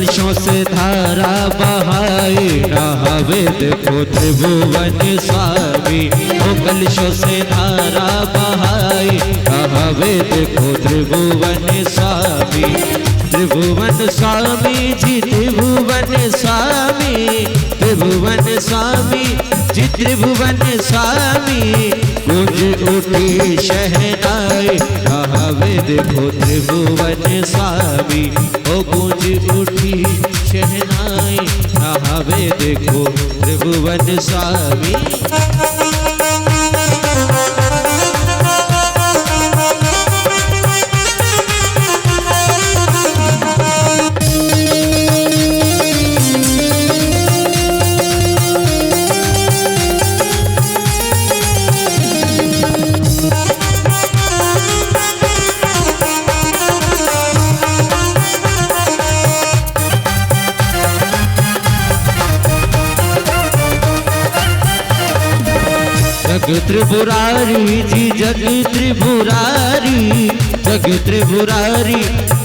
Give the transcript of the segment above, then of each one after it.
कलशों से धारा बहाए नहावे देखो त्रिभुवन स्वामी। ओ कलशों से धारा बहाए नहावे देखो त्रिभुवन स्वामी। त्रिभुवन स्वामी जी त्रिभुवन स्वामी, त्रिभुवन स्वामी जी त्रिभुवन स्वामी। गूंज उठी शहनाई नहावे देखो त्रिभुवन स्वामी। ओ गूंज उठी शहनाई नहावे देखो त्रिभुवन स्वामी। जग त्रिपुरारी जी जग त्रिपुरारी, जग त्रिपुरारी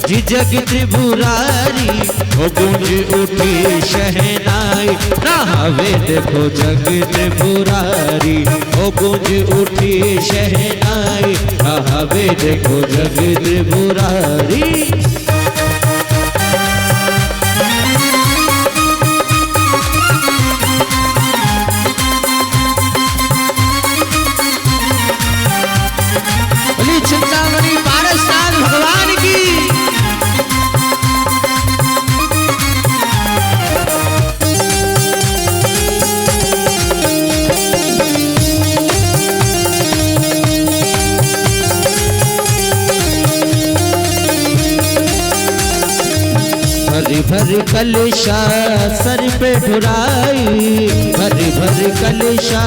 जी जग त्रिपुरारी। ओ गूंज उठी शहनाई नहावे देखो जग त्रिपुरारी। ओ गूंज उठी शहनाई नहावे देखो जग त्रिपुरारी। चिंतामणि पारसनाथ भगवान की। भरी भरी कलशा सर पे ढुराई, भरी भरी कलशा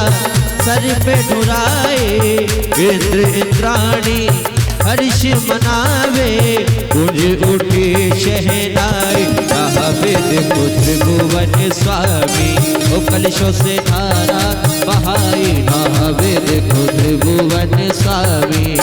सर पे ढुराए। इंद्र इंद्राणी हर्ष मनावे गूंज उठी शहनाई नहावे देखो त्रिभुवन स्वामी। ओ कलशों से धारा बहाई नहावे देखो त्रिभुवन स्वामी।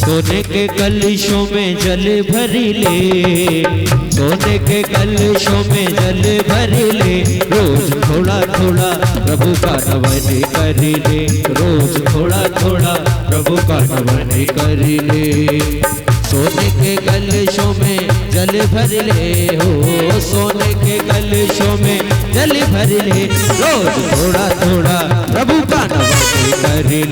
सोने के कलशों में जल भर ले, सोने के कलशों में जल भर ले। रोज थोड़ा थोड़ा प्रभु का नमन कर ले, रोज थोड़ा थोड़ा प्रभु का नमन कर ले। सोने के कलशों में जल भर ले हो, सोने के कलशों में जल भर ले। रोज थोड़ा थोड़ा प्रभु का नमन कर ले।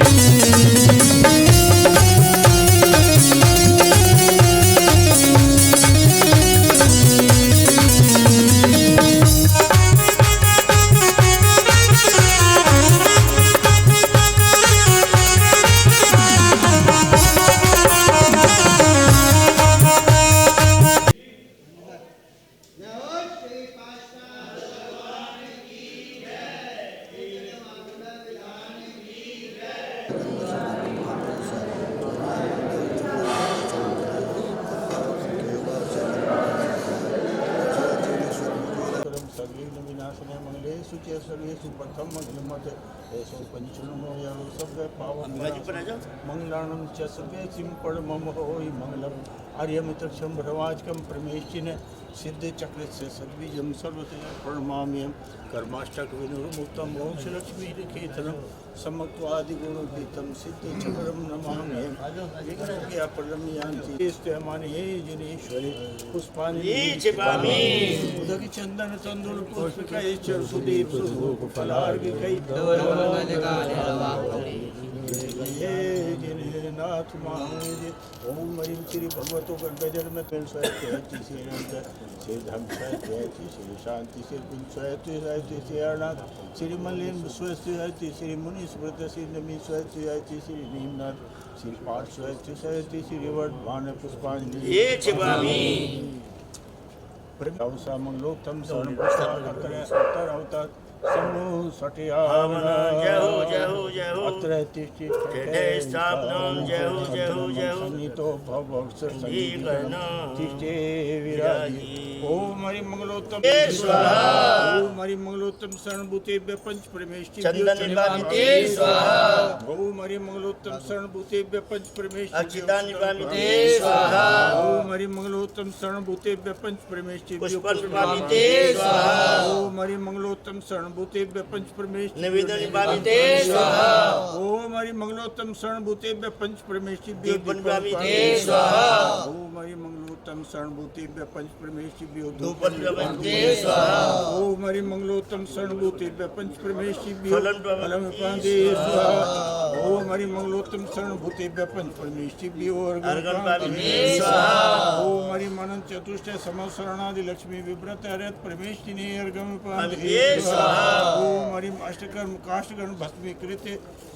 सर्वेषु प्रथम मंगलमत ऐसो पंचनो यारो सब पावन मंगलानं च सर्वे सिंपड़ मम होई मंगलम आर्यमित्रक्षम भ्रवाजकम परमेश जी ने सिद्ध चक्र से सद्विजम सर्वते प्रणमाम्यम कर्माष्टक विनुर्मुक्तम मोक्ष लक्ष्मी केतनम समत्वादि गुणोपेतम सिद्ध चक्रम नमाम्यम विघ्न क्या परमयांति स्तमाने जनेश्वरी पुष्पाणि उदक चंदन तंदुल पुष्पकै सुदीप सुधूप फलार्घ कै नाथ महादेव ओम मरीम श्री भगवतो गणगजर में तेल स्वयं श्री अनंत श्री धम स्वयं श्री शांति श्री पुंज स्वयं श्री अरनाथ श्री मलिन स्वयं श्री मुनि स्मृत श्री नमी स्वयं श्री नीमनाथ श्री पाठ स्वयं श्री वर्धमान पुष्पांजलि प्रभुसा मंगलोत्तम शरण उत्तर अवतार समूह सटियावन जय हो जय हो जय हो अत्र तिष्ठि स्थापनं जय हो जय हो जय हो सन्नितो भवक्ष सन्निकर्ण तिष्ठे विराजि ओम हरि मंगलोत्तम स्वाहा ओम हरि मंगलोत्तम शरणभूतेभ्य पंच परमेष्टि चंदन निवामिते स्वाहा ओम हरि मंगलोत्तम शरणभूतेभ्य पंच परमेष्टि अक्षिता निवामिते स्वाहा ओम हरि मंगलोत्तम शरणभूतेभ्य पंच परमेष्टि पुष्पं निवामिते स्वाहा ओम हरि मंगलोत्तम शरणभूतेभ्य पंच परमेष्टि निवेदन निवामिते स्वाहा ओम हरि मंगलोत्तम शरणभूतेभ्य पंच परमेष्टि दीपं निवामिते स्वाहा ओम हरि मंगलोत्तम शरणभूतेभ्य पंच परमेष्टि धूपं निवामिते स्वाहा ओम हरि मंगलोत्तम शरणभूतेभ्य पंच परमेष्टि फलं फलमपादे स्वाहा ओम हरि मंगलोत्तम शरणभूतेभ्य पंच परमेष्टि अर्घं निवामिते स्वाहा ओम हरि मनन चतुष्टय समशरणादि लक्ष्मी विव्रत हरत परमेष्टिने अर्घं निवामिते स्वाहा ओम हरिम अष्टकर्म काष्ठकर्म भस्मीकृत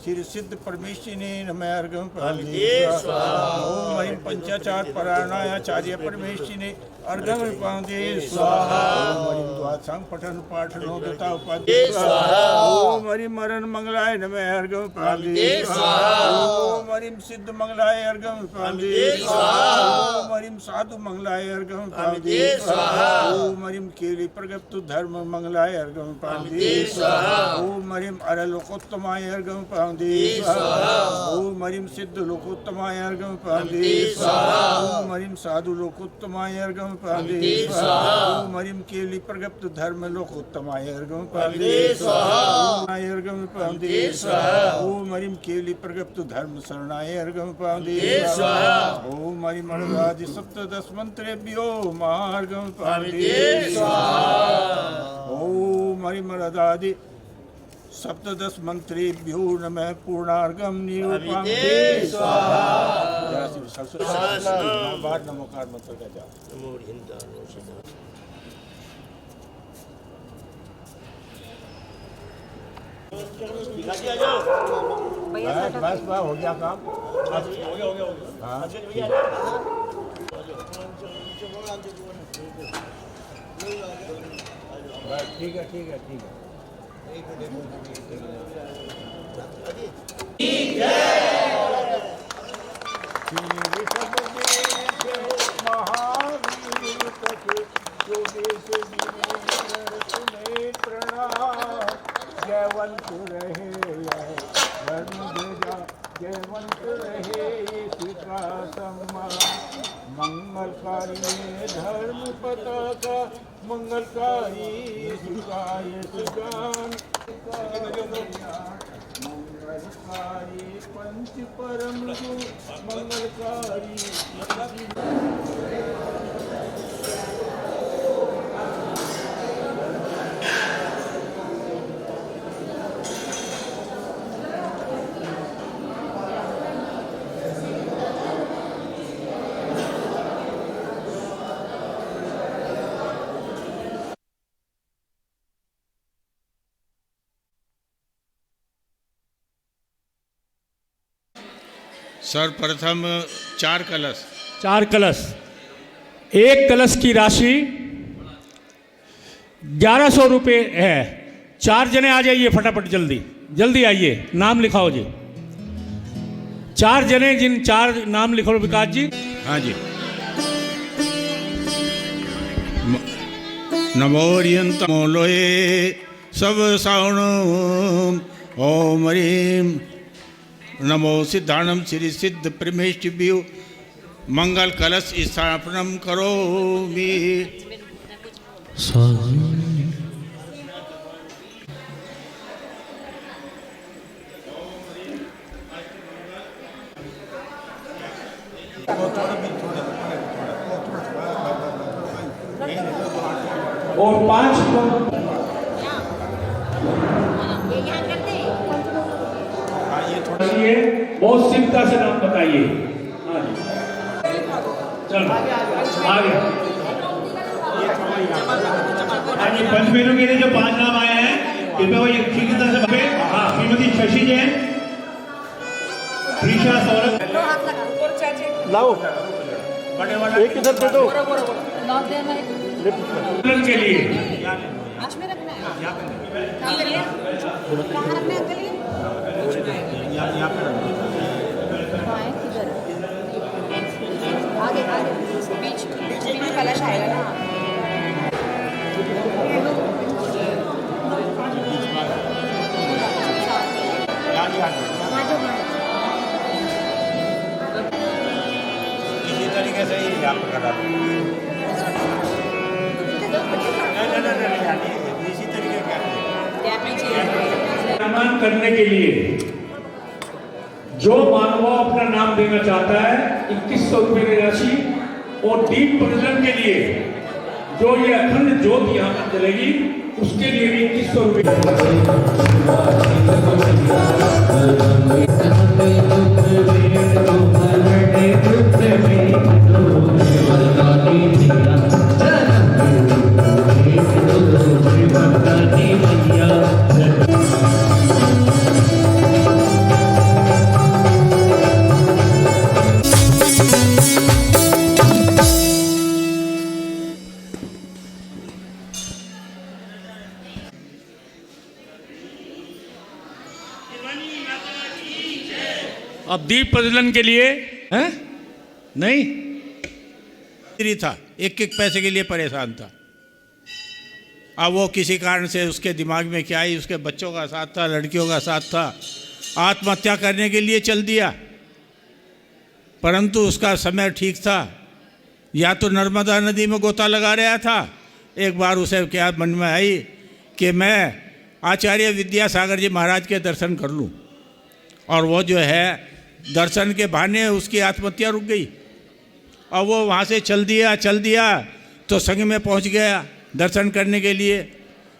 श्री सिद्ध परमेष्टिने नमः अर्घं निवामिते स्वाहा ओम हरिम पंचाचार परायणाचार्य परमेष्टिने अर्घं निवामिते स्वाहा ओम हरिम द्वादशांग पठन पाठनो दता उपाधि स्वाहा ओम हरिम मरण मंगलाय नमः अर्घं निवामिते स्वाहा ओम हरिम सिद्ध मंगलाय अर्घं निवामिते स्वाहा ओम हरिम साधु मंगलाय अर्घं निवामिते स्वाहा ओम हरिम केली प्रगप्तु धर्म मंगलाय अर्घं निवामिते स्वाहा ओम हरिम अरलोकोत्तमाय अर्घं निवामिते स्वाहा ओम हरिम सिद्ध लोकोत्तमाय अर्घं निवामिते स्वाहा ओम हरिम साधु लोकोत्तमाय अर्घं निवामिते स्वाहा ओम हरिम केली प्रगप्तु धर्म लोकोत्तमाय अर्घं निवामिते स्वाहा ओम अर्घं निवामिते स्वाहा ओम हरिम केली प्रगप्तु धर्म शरणाय अर्घं निवामिते स्वाहा ओम हरिम अणरादि सप्तदश मंत्रेभ्यो मार्गं निवामिते स्वाहा ओम हरिम अणरादि सप्तदश मंत्रेभ्यो नमः पूर्णार्घं निरूपयामि स्वाहा जय श्री सरस्वती बार नमोकार मंत्र का जाप नमो हिंदानो सदा दिखाजी आ जाओ बस हो गया काम हाँ बस ठीक है ठीक है ठीक है जयवंत रहे धर्म भेजा जयवंत रहे का सम्मान मंगलकारी धर्म पताका मंगलकारी सुखाय सुजान मंगलकारी पंच परम मंगलकारी सर्वप्रथम 4 कलश 4 कलश, एक कलश की राशि 1100 रुपये है। 4 जने आ जाइए फटाफट, जल्दी जल्दी आइए, नाम लिखाओ जी। 4 जने, जिन 4 नाम लिखो विकास जी। हाँ जी। नमोरियंतमो लोए सब सावण ओम ह्रीम नमो सिद्धाणम श्री सिद्ध परमेष्टिभ्यो मंगल कलश स्थापनम करोमि। और 5 लोग ये बहुत शिवता से नाम बताइए। हाँ जी, चलो आगे। हाँ जी, पंचमेलों के लिए जो 5 नाम आए हैं इनमें वो ठीक तरह से बने। हाँ, श्रीमती शशि जैन, प्रीशा सौरभ, लाओ एक इधर दे दो के लिए आज में रखना है कहाँ रखना है अंकल आगे आगे बीच में कलश आएगा ना। इसी तरीके से ही यहाँ पर करा इसी तरीके का सम्मान करने के लिए जो मानव अपना नाम देना चाहता है 2100 रुपए की राशि और दीप प्रज्वलन के लिए जो ये अखंड ज्योत यहाँ पर जलेगी उसके लिए भी 2100 अब दीप प्रज्वलन के लिए हैं? नहीं था, एक एक पैसे के लिए परेशान था। अब वो किसी कारण से उसके दिमाग में क्या आई, उसके बच्चों का साथ था, लड़कियों का साथ था, आत्महत्या करने के लिए चल दिया। परंतु उसका समय ठीक था, या तो नर्मदा नदी में गोता लगा रहा था। एक बार उसे क्या मन में आई कि मैं आचार्य विद्यासागर जी महाराज के दर्शन कर लूं, और वो जो है दर्शन के बहाने उसकी आत्महत्या रुक गई। और वो वहाँ से चल दिया तो संग में पहुँच गया दर्शन करने के लिए।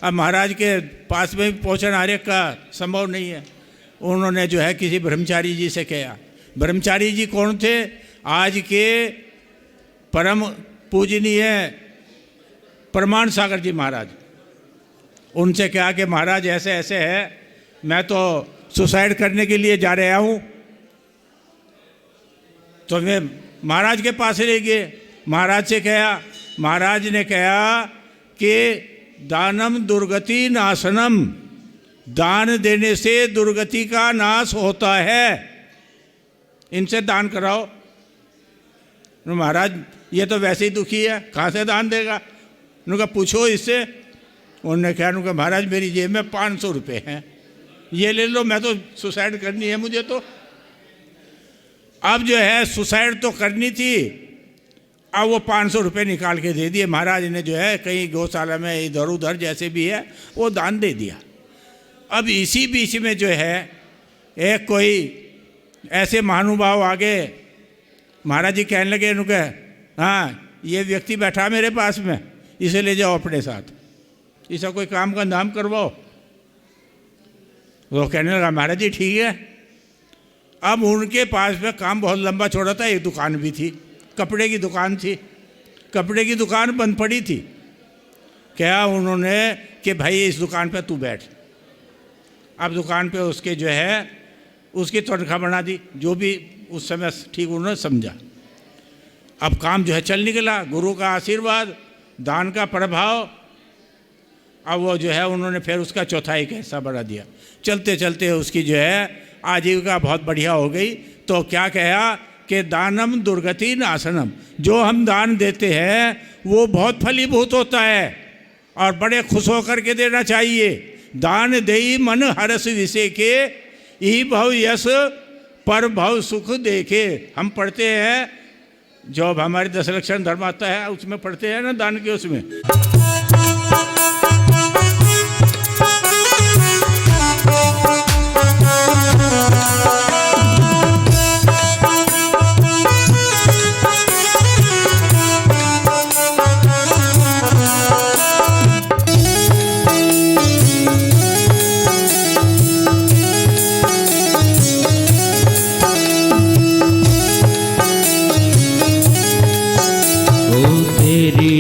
अब महाराज के पास में भी पहुँचना हर एक का संभव नहीं है। उन्होंने जो है किसी ब्रह्मचारी जी से कहा। ब्रह्मचारी जी कौन थे? आज के परम पूजनीय प्रमाण सागर जी महाराज। उनसे कहा कि महाराज ऐसे ऐसे है, मैं तो सुसाइड करने के लिए जा रहा हूँ। तो वे महाराज के पास ले गए, महाराज से कहा। महाराज ने कहा कि दानम दुर्गति नाशनम, दान देने से दुर्गति का नाश होता है, इनसे दान कराओ। महाराज ये तो वैसे ही दुखी है, कहाँ से दान देगा? उनका पूछो इससे। उन्होंने कहा उनका महाराज मेरी जेब में 500 रुपये हैं, ये ले लो, मैं तो सुसाइड करनी है मुझे। तो अब जो है सुसाइड तो करनी थी, अब वो 500 रुपये निकाल के दे दिए। महाराज ने जो है कहीं गौशाला में इधर उधर जैसे भी है वो दान दे दिया। अब इसी बीच में जो है एक कोई ऐसे महानुभाव आगे, महाराज जी कहने लगे उनके, हाँ ये व्यक्ति बैठा मेरे पास में, इसे ले जाओ अपने साथ, इसका कोई काम का नाम करवाओ। वो कहने लगा महाराज जी ठीक है। अब उनके पास में काम बहुत लंबा चौड़ा था, एक दुकान भी थी, कपड़े की दुकान थी। कपड़े की दुकान बंद पड़ी थी। क्या उन्होंने कि भाई इस दुकान पे तू बैठ। अब दुकान पे उसके जो है उसकी तनख्वाह बढ़ा दी, जो भी उस समय ठीक उन्होंने समझा। अब काम जो है चल निकला, गुरु का आशीर्वाद, दान का प्रभाव। अब वो जो है उन्होंने फिर उसका चौथाई का हिस्सा बढ़ा दिया। चलते चलते उसकी जो है आजीविका बहुत बढ़िया हो गई। तो क्या कहा कि दानम दुर्गति नाशनम, जो हम दान देते हैं वो बहुत फलीभूत होता है और बड़े खुश होकर के देना चाहिए। दान देई मन हरस विषय के, ई भव यश पर भव सुख देखे। हम पढ़ते हैं जो अब हमारे 10 लक्षण धर्म आता है उसमें पढ़ते हैं ना, दान के उसमें।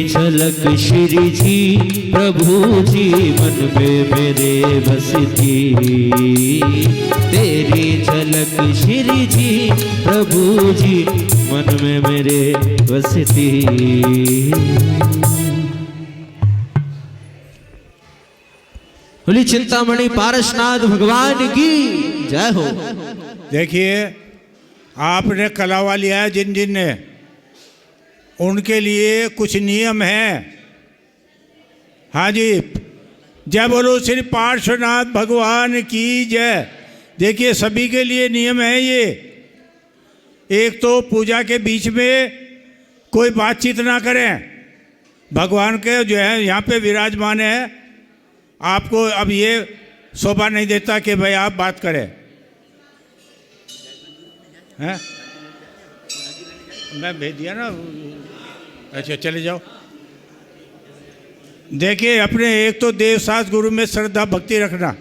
झलक श्री जी प्रभु जी मन में मेरे बसती, तेरी झलक श्री जी प्रभु जी मन में मेरे बसती। बोली चिंतामणि पारसनाथ भगवान की जय हो। देखिए आपने कलावा लिया है जिन जिन ने, उनके लिए कुछ नियम हैं। हाँ जी, जय बोलो श्री पार्श्वनाथ भगवान की जय। देखिए सभी के लिए नियम है ये। एक तो पूजा के बीच में कोई बातचीत ना करें। भगवान के जो है यहाँ पे विराजमान है, आपको अब ये शोभा नहीं देता कि भाई आप बात करें। हैं? मैं भेज दिया ना। अच्छा चले जाओ। देखिए अपने एक तो देवसास गुरु में श्रद्धा भक्ति रखना,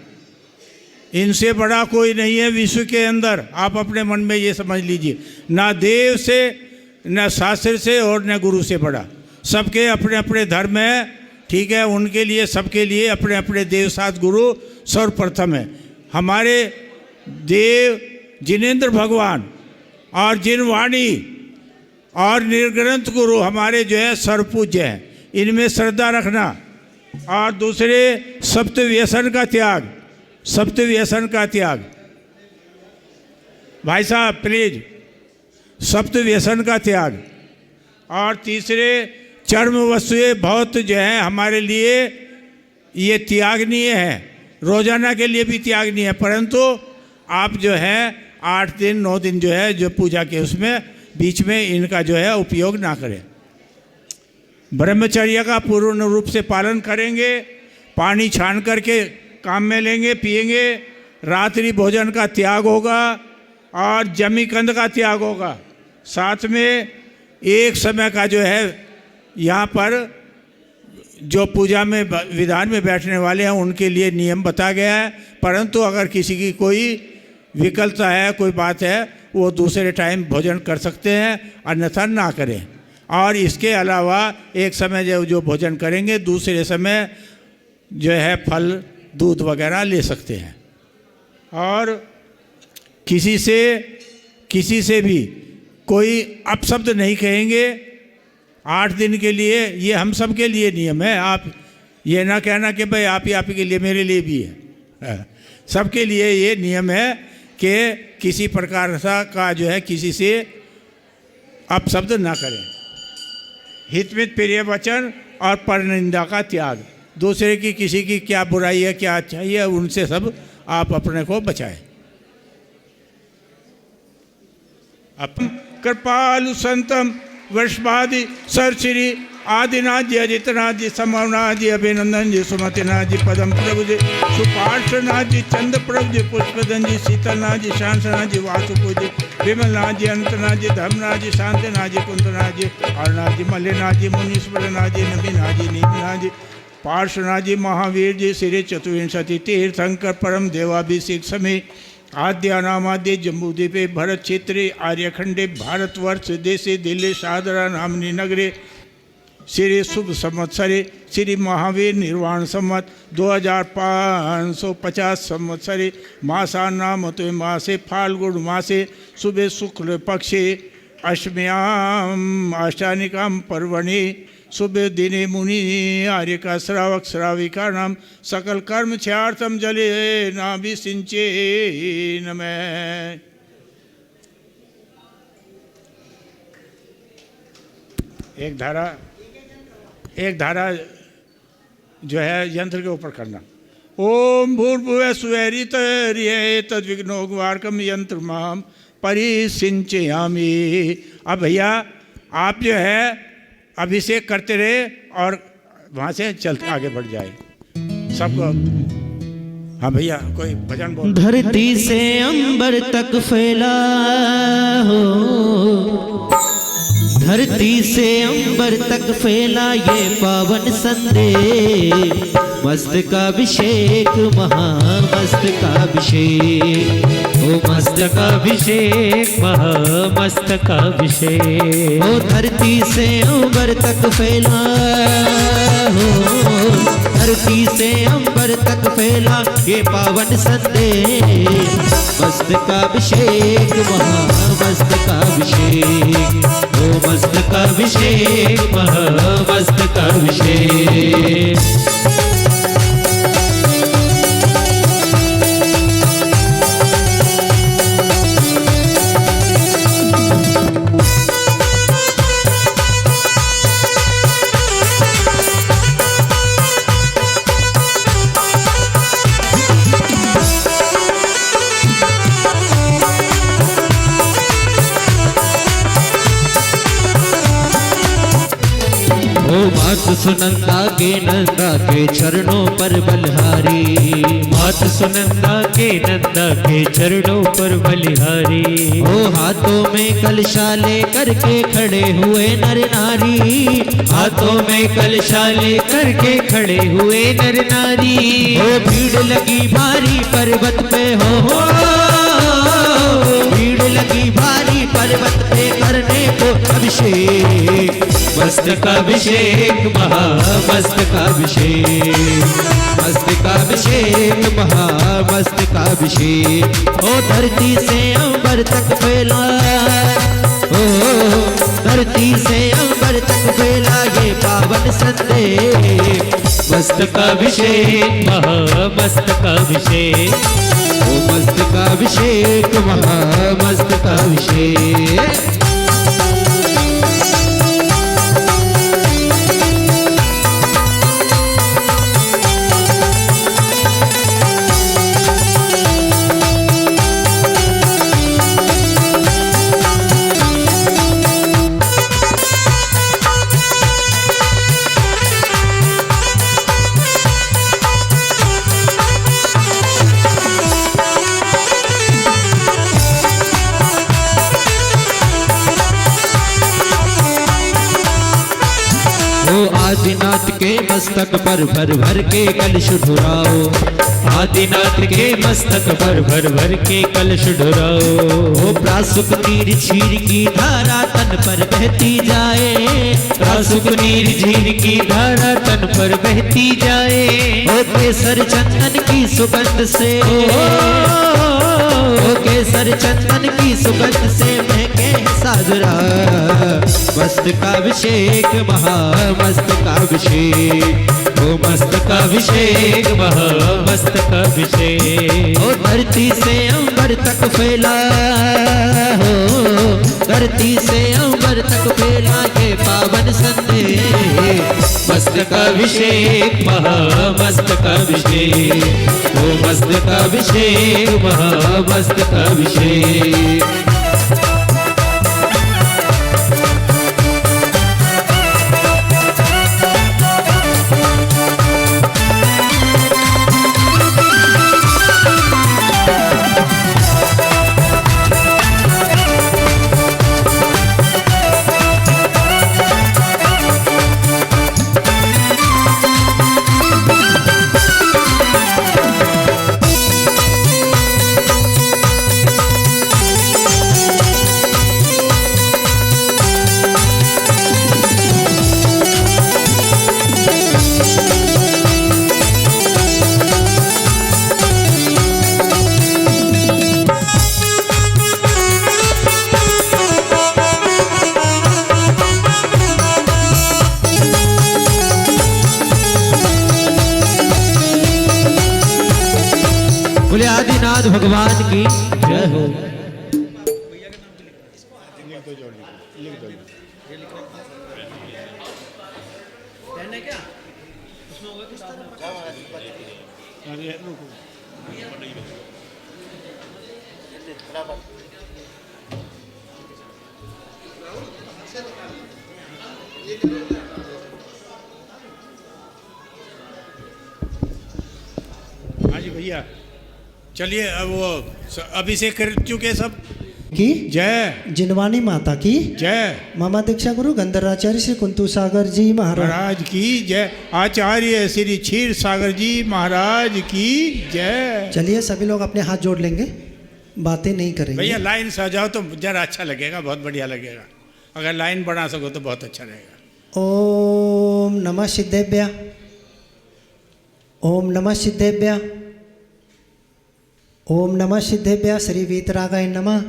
इनसे बड़ा कोई नहीं है विश्व के अंदर। आप अपने मन में ये समझ लीजिए, ना देव से ना शास्त्र से और न गुरु से बड़ा। सबके अपने अपने धर्म है, ठीक है। उनके लिए सबके लिए अपने अपने देवसास गुरु सर्वप्रथम है। हमारे देव जिनेंद्र भगवान और जिनवाणी और निर्ग्रंथ गुरु हमारे जो है सर्वपूज्य हैं, इनमें श्रद्धा रखना। और दूसरे सप्त व्यसन का त्याग, सप्त व्यसन का त्याग। भाई साहब प्लीज, सप्त व्यसन का त्याग। और तीसरे चर्म वस्तुएं बहुत जो है हमारे लिए ये त्यागनीय है, रोजाना के लिए भी त्यागनीय है। परंतु आप जो है 8 दिन 9 दिन जो है जो पूजा के उसमें बीच में इनका जो है उपयोग ना करें। ब्रह्मचर्य का पूर्ण रूप से पालन करेंगे, पानी छान करके काम में लेंगे पिएंगे, रात्रि भोजन का त्याग होगा और जमी कंद का त्याग होगा। साथ में एक समय का जो है यहाँ पर जो पूजा में विधान में बैठने वाले हैं उनके लिए नियम बताया गया है। परंतु अगर किसी की कोई विकलता है, कोई बात है, वो दूसरे टाइम भोजन कर सकते हैं, अन्यथा ना करें। और इसके अलावा एक समय जो भोजन करेंगे दूसरे समय जो है फल दूध वगैरह ले सकते हैं। और किसी से भी कोई अपशब्द नहीं कहेंगे 8 दिन के लिए। ये हम सब के लिए नियम है। आप ये ना कहना कि भाई आप ही के लिए, मेरे लिए भी है। सबके लिए ये नियम है कि किसी प्रकार का जो है किसी से अपशब्द ना करें। हितमित प्रिय वचन और परनिंदा का त्याग। दूसरे की किसी की क्या बुराई है क्या अच्छाई है उनसे सब आप अपने को बचाएं। अपन कृपालु संतम वर्षवादी सरश्री आदिनाथ जी, अजितनाथ जी, समवनाथ जी, अभिनंदन जी, सुमतिनाथ जी, पदम प्रभु जी, सुपार्श्वनाथ जी, चंद्र प्रभु जी, पुष्पदन जी, शीतलनाथ जी, शांतनाथ जी, वासुपु जी, विमलनाथ जी, अनंतनाथ जी, धर्मनाथ जी, शांतिनाथ जी, कुंदनाथ जी, अरनाथ जी, मल्लिनाथ जी, मुनीश्वरनाथ जी, नवीनाथ जी, नीमनाथ जी, पार्श्वनाथ जी, महावीर जी, श्री चतुर्विंशति तीर्थंकर परम देवाभिषेक समय आद्यानामाद्य जम्बूद्वीपे भरत क्षेत्रे आर्यखंडे भारतवर्ष देशे दिल्ली शाहदरा नामनी नगरे श्री शुभ संवत्सरे श्री महावीर निर्वाण संवत 2550 संवत्सरे मासानाम तो मासे फाल्गुन मासे शुभे शुक्ल पक्षे अष्टम्याम आष्टानिकाम पर्वणि शुभे दिने मुनि आर्यका श्रावक श्राविका नाम सकल कर्म क्षयार्थम जले नाभिषिंचे नमः। एक धारा जो है यंत्र के ऊपर करना। ओम भूर्भुवः स्वैरितर्ये तद्विघ्नोग्वार्कम यंत्र माम परिसिंचयामि। अब भैया आप जो है अभिषेक करते रहे और वहाँ से चलते आगे बढ़ जाए सबको। हाँ भैया कोई भजन बोल। धरती से अंबर तक फैला हो, धरती से अंबर तक फैला ये पावन संदेश, मस्तकाभिषेक महामस्तकाभिषेक, ओ मस्तकाभिषेक महामस्तकाभिषेक। ओ धरती से अंबर तक फैला हो, धरती से अंबर तक फैला ये पावन संदेश, मस्तकाभिषेक महामस्तकाभिषेक, ओ मस्तकाभिषेक महामस्तकाभिषेक। मात सुनंदा के नंदा के चरणों पर बलिहारी, मात सुनंदा के नंदा के चरणों पर बलिहारी। ओ हाथों में कलशा लेकर के खड़े हुए नर नारी, हाथों में कलशा लेकर के खड़े हुए नर नारी। ओ भीड़ लगी भारी पर्वत पे हो, भीड़ लगी भारी पर्वत पे करने को अभिषेक, मस्तकाभिषेक महामस्तकाभिषेक, मस्तकाभिषेक महामस्तकाभिषेक। ओ धरती से अंबर तक फैला, ओ धरती से अंबर तक फैला ये पावन संदेश, मस्तकाभिषेक महामस्तकाभिषेक, ओ मस्तकाभिषेक महामस्तकाभिषेक। आदिनाथ के मस्तक पर भर भर के कलश ढुराओ, आदिनाथ के मस्तक पर भर भर के कलश ढुराओ। ओ प्रासुक नीर झीर की धारा तन पर बहती जाए, प्रासुक नीर झीर की धारा तन पर बहती जाए। ओ केसर चंदन की सुगंध से, ओ केसर चंदन की सुगंध से महके सागरा, मस्तकाभिषेक महामस्तकाभिषेक, ओ मस्तकाभिषेक महामस्तकाभिषेक। ओ धरती से अंबर तक फैला हो, धरती से अंबर तक फैला ये पावन संदेश, मस्तकाभिषेक महामस्तकाभिषेक, ओ मस्तकाभिषेक महामस्तकाभिषेक। बोले आदिनाथ भगवान की जय हो। बराबर हाँ जी भैया, चलिए अब वो अभिषेक कर चुके सब। की जय जिनवानी माता की जय, मामा दीक्षा गुरु गंधराचार्य श्री कुंतु सागर जी महाराज महाराज की जय, आचार्य श्री क्षीर सागर जी महाराज की जय। चलिए सभी लोग अपने हाथ जोड़ लेंगे, बातें नहीं करेंगे। भैया लाइन से आ जाओ तो जरा अच्छा लगेगा, बहुत बढ़िया लगेगा। अगर लाइन बढ़ा सको तो बहुत अच्छा रहेगा। ओम नमः सिद्धेभ्य, ओम नमः सिद्धेभ्य, ओम नमः सिद्धेभ्य श्री वीतरागाय नमः।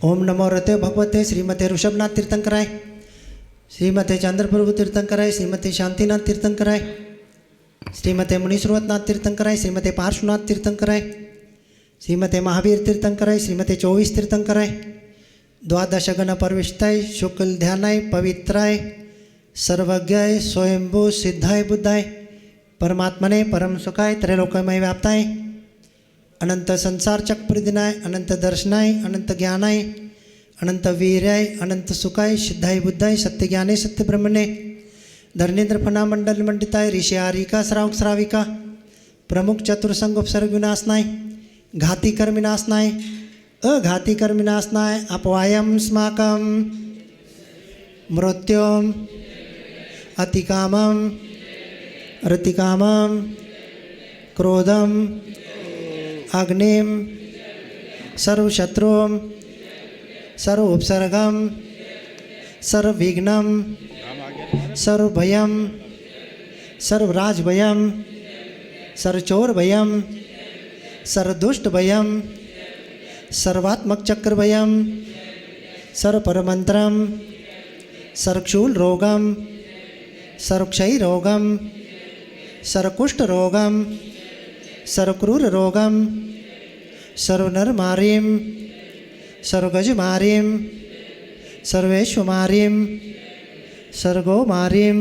ओम नमो रते भगवते श्रीमते ऋषभनाथ तीर्थंकराय, श्रीमते चंद्रप्रभु तीर्थंकराय, श्रीमते शांतिनाथ तीर्थंकराय, श्रीमते मुनीश्वरनाथ तीर्थंकराय, श्रीमते पार्श्वनाथ तीर्थंकराय, श्रीमते महावीर तीर्थंकराय, श्रीमते 24 तीर्थंकराय, द्वादश गण परविष्टाय शुक्ल ध्यानाय पवित्राय सर्वज्ञाय स्वयंभू सिद्धाय बुद्धाय परमात्मने परम सुखाय त्रैलोक्यमय व्याप्ताय अनंत संसार चक्रप्रदिनाय अनंत दर्शनाय अनंत ज्ञानाय अनंत वीर्याय अनंत सुखाय सिद्धाय बुद्धाय सत्य ज्ञाने सत्य ब्रह्मणे धर्मेंद्र फना मंडल मंडिताय ऋषि आरिका श्रावक श्राविका प्रमुख चतुर्संग उपसर्ग विनाशनाय घाती कर्म विनाशनाय अघाती कर्म विनाशनाय अपवायम स्माकम मृत्युम अतिकामम रतिकामम क्रोधम अग्निम सर्वशत्रुम सर्वोपसर्गम सर्वविघ्नम सर्वभयम सर्वराजभयम सर्वचोरभयम सर्वदुष्टभयम सर्वात्मक चक्रभयम सर्वपरमंत्रम सर्वक्षूल रोगम सर्वक्षय रोगम सर्वकुष्ठ रोगम सर्वक्रूर रोगम सर्वनरमारीम सर्वगजमारीम सर्वेश्वमारीम सर्वगोमारीम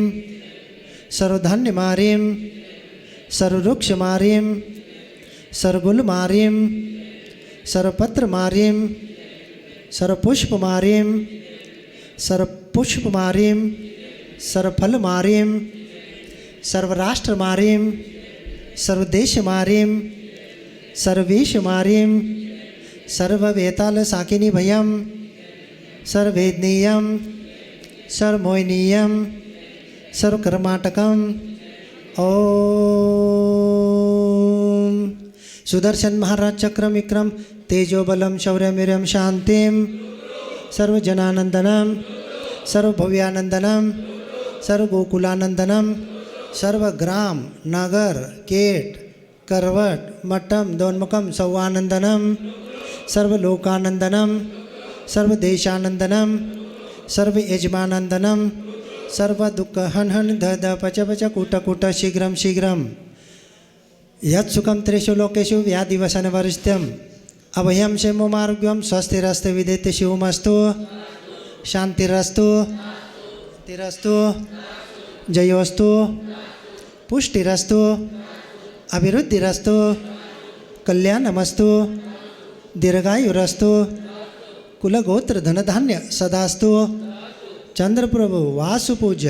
सर्वधन्यमारीम सर्ववृक्षमारीम सर्वगुलमारीम सर्वपत्रमारीम सर्वपुष्पमारीम सर्वपुष्पमारीम सर्वफलमारीम सर्वराष्ट्रमारीम सर्वदेशमारीम सर्वेशमारीम सर्ववेताल साकिनी भयम सर्ववेदनीयम सर्वमोहनीयम सर्वकर्माटकम ओम सुदर्शन महाराज चक्रम विक्रम तेजोबलम शौर्यमीर्यम शांतिम सर्वजनानंदनम सर्वभव्यानंदनम सर्वगोकुलानंदनम सर्वग्राम नगर केट करवट मट्टम दोन्मुखम सौवानंदनम सर्वलोकानंदनम सर्वदेशानंदनम सर्व यजमानंदनम सर्व दुःख हन हन ध ध पच पच कूट कूट शीघ्रम शीघ्रम यत् सुखम त्रिषु लोकेषु व्याधिवसन वरिष्ठ्यम अभयम क्षेमो मार्गम स्वस्तिरस्तु विदेति शिवमस्तु शांतिरस्तु तिरस्तु जयोस्तु पुष्टिरस्तु अभिवृद्धिरस्तु कल्याणमस्तु दीर्घायुरस्तु कुलगोत्र धनधान्य सदास्तु चंद्रप्रभु वासुपूज्य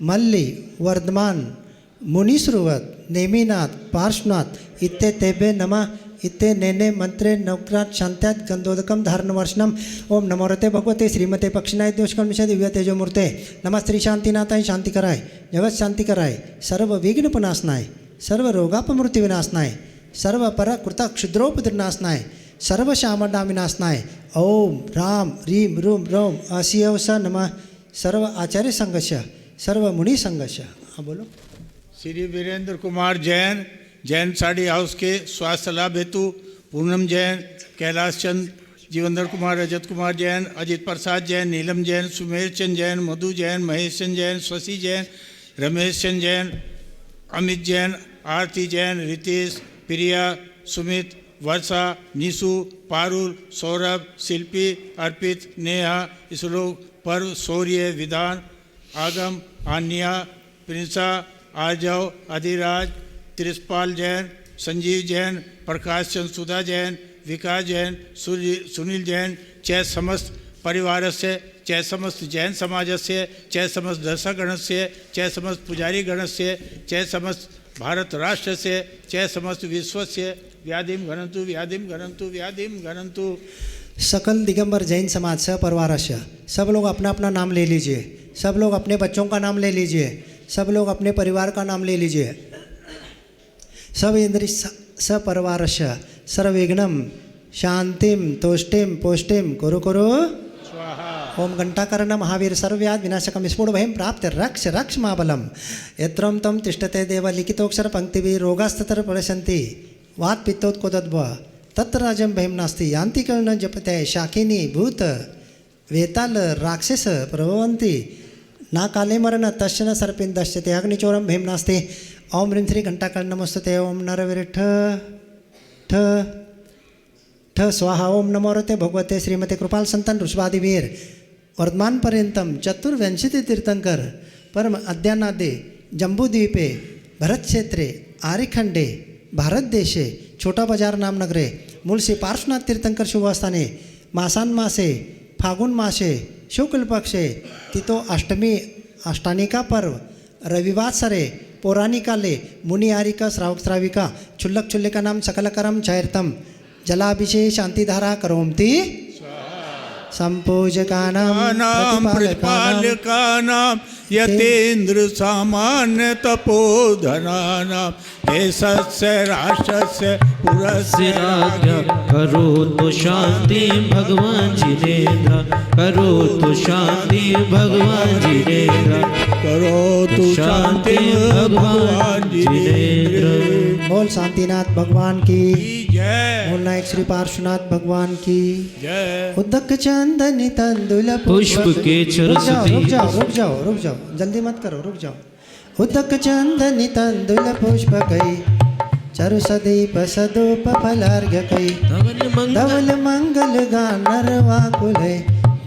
मल्ली वर्धमान मुनीश्रुवत नेमिनाथ पार्श्वनाथ इत्ते तेभ्य नमः इत्ते नेने मंत्रे नवग्रात शांत्यात गंधोदकम धारणवर्षणम ओम नमो रते भगवते श्रीमते पक्षिनाय दोषकर्म दिव्य तेजोमूर्ते नमः श्री शांतिनाथाय शांति कराय जगत शांति कराय सर्व विघ्न विनाशनाय सर्व रोगापमृत्यु विनाशनाय सर्व पर कृत क्षुद्रोपद्रनाशनाय सर्व श्यामडा विनाशनाय ओम राम रीम रूम रोम असियव स नमः सर्व आचार्य संघर्ष सर्व मुनि संघर्ष। हाँ बोलो। श्री वीरेंद्र कुमार जैन जैन साड़ी हाउस के स्वास्थ्य लाभ हेतु पूनम जैन कैलाश चंद जीवेंद्र कुमार रजत कुमार जैन अजित प्रसाद जैन नीलम जैन सुमेर चंद जैन मधु जैन महेश चंद जैन शशि जैन रमेश चंद जैन अमित जैन आरती जैन रितेश प्रिया सुमित वर्षा निशु पारुल सौरभ शिल्पी अर्पित नेहा श्लोक पर्व शौर्य विधान आगम आन्या प्रिंसा आर्जव अधिराज त्रिशपाल जैन संजीव जैन प्रकाश चंद सुधा जैन विकास जैन सुनील जैन च समस्त परिवार से च समस्त जैन समाजस्य च समस्त दर्शकगणस्य च समस्त पुजारीगणस्य च समस्त भारत राष्ट्रस्य च समस्त विश्वस्य व्याधिं घनन्तु व्याधिं घनन्तु व्याधिं घनन्तु। सकल दिगंबर जैन समाज से परिवारस्य, सब लोग अपना अपना नाम ले लीजिए, सब लोग अपने बच्चों का नाम ले लीजिए, सब लोग अपने परिवार का नाम ले लीजिए। सब इंद्रिय सपरिवारस्य सर्वविघ्नं शांतिम तोष्टिम पोष्टिम कुरु कुरु स्वाहा। ओम घंटाकर्ण महावीर सर्वव्याध विनाशकम स्फुट भयं प्राप्त रक्ष रक्ष महाबलम यत्रम तम तिष्ठते देव लिखितोक्षर पंक्तिभिः रोगास्तत्र प्रशन्ति वात पित्तोत्कोदद्भ तत्र राजम भयं नास्ति यान्ति कर्ण जपते शाकिनी भूत वेताल राक्षस प्रभवन्ति ना काले मरण तस्य न सर्पेन दश्यते अग्निचोरम भयं नास्ति। ओम ह्रीं श्री घंटाकर्ण नमस्ते ओम नरवीर ठ ठ ठ स्वाहा। ओम नमो रते भगवते श्रीमते कृपाल संतन ऋषभादिवीर वर्धमान पर्यंतम चतुर्विंशति तीर्थंकर परम अद्यानादे जम्बूद्वीपे भरत क्षेत्रे आर्यखंडे भारत देशे छोटा बाजार नामनगरे मूलसी पार्श्वनाथ तीर्थंकर शुभस्थाने मासान मासे फागुन मासे शुक्ल पक्षे तितो अष्टमी अष्टानिका पर्व रविवासरे पौराणिकाले मुनि आरिका श्रावक श्राविका क्षुल्लक क्षुल्लिका नाम सकलकरम चैरतम जलाभिषेक शांतिधारा करोमति संपूजकानां प्रतिपालकानां यतेन्द्र सामान्य तपोधनानां देशस्य राष्ट्रस्य पुरस्य राज्ञ करो तो शांति भगवान जिनेन्द्र करो तो शांति भगवान जिनेन्द्र करो तो शांति भगवान जिनेन्द्र। बोल शांतिनाथ भगवान की जय। बोल नायक श्री पार्श्वनाथ भगवान की जय। उदक चंदन तंदुल पुष्प के चरस रुक जाओ जल्दी मत करो रुक जाओ। उदक चंदन तंदुल पुष्प कई चरु सदीप सदूप फलार्घ कई धवल मंगल गानर वाकुल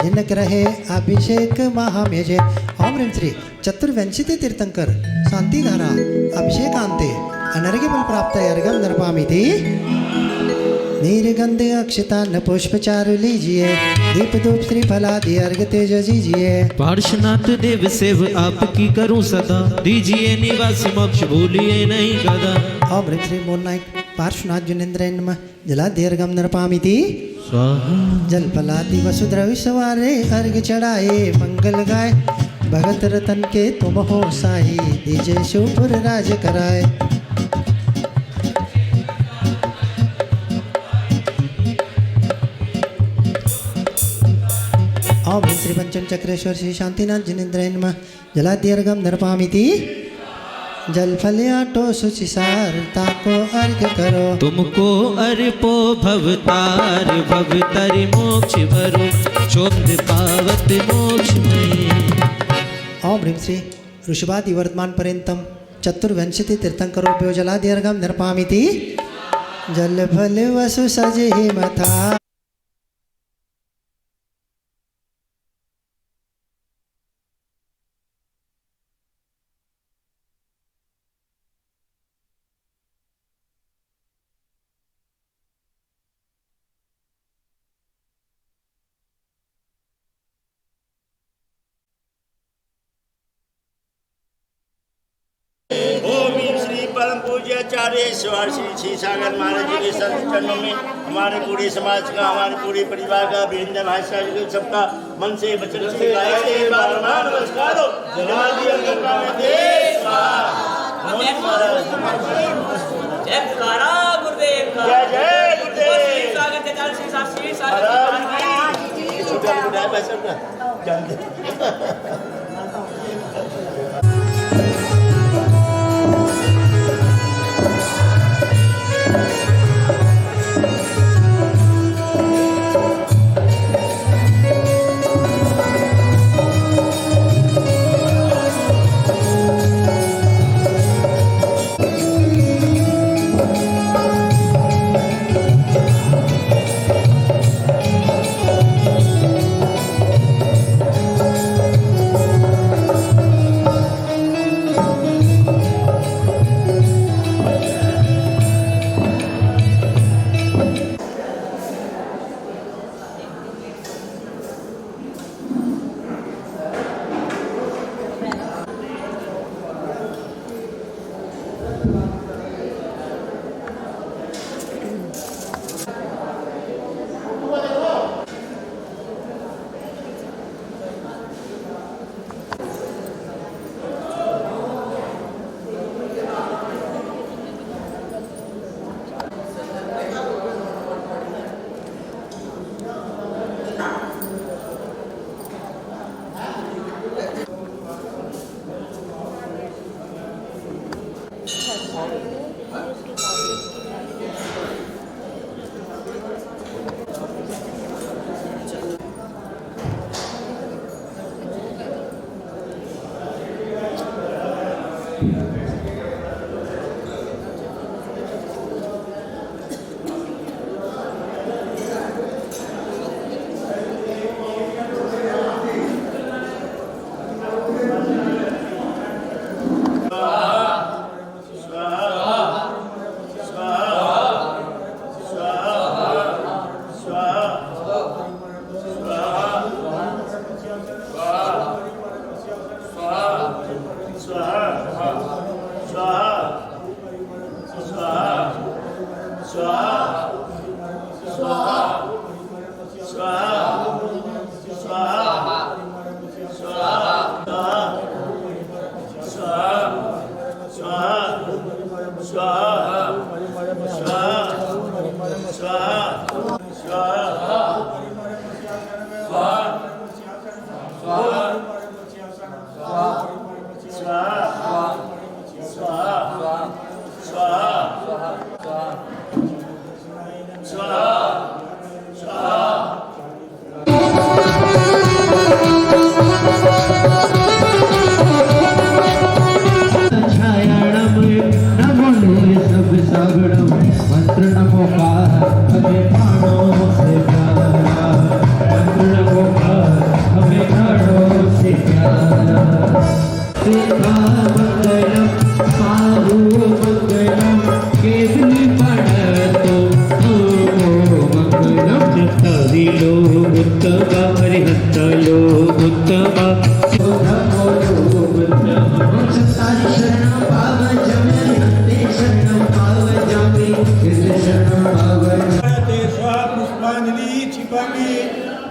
जिनक रहे अभिषेक महामेजे। ओम ह्रीं श्री चतुर्विंशति तीर्थंकर शांतिधारा अभिषेकांते अनर्घ्यफल प्राप्त अर्घ्यम नर्पामिति। निर्गंध अक्षतान पुष्प चारु लीजिए दीप धूप श्रीफलादि अर्घ तेज दीजिए। पार्श्वनाथ देव सेव आपकी करूं सदा दीजिए निवास मोक्ष भूलिए नहीं कदा। ओम ह्रीं श्री मोहन नायक पार्श्वनाथ जुनेन्द्र नमः जलाद्यर्घम नर्पामिति स्वाहा। जल फलादि वसुद्रवि सवारे अर्घ चढ़ाए मंगल गाय भगत रतन के तुम हो साई दीजे शिवपुर राज कराए। ओम श्री पंचम चक्रेश्वर श्री शांतिनाथ जिनेन्द्र नमः जलाद्यर्घम नर्पामिति जल फल्याटो सुचिसार ताको अर्घ करो तुमको अर्पो भवतार भवतरि मोक्ष भरो चोद पावत मोक्ष में। ओम ह्रीं श्री ऋषभादि वर्धमान पर्यंतम चतुर्विंशति तीर्थंकरोभ्यो जलाद्यर्घम नर्पामिति जल फल वसु सजे मथा। ओम श्री परम पूज्य आचार्य श्री सागर महाराज जी के संत चरणों में हमारे पूरे समाज का हमारे पूरे परिवार का वीरेंद्र भाई साहब सबका मन से वचन से बार-बार नमस्कार हो। जय पुकारा गुरुदेव का जय जय गुरुदेव सागर के चाल श्री शास्त्री छोटा गुरुदेव पैसा का जानते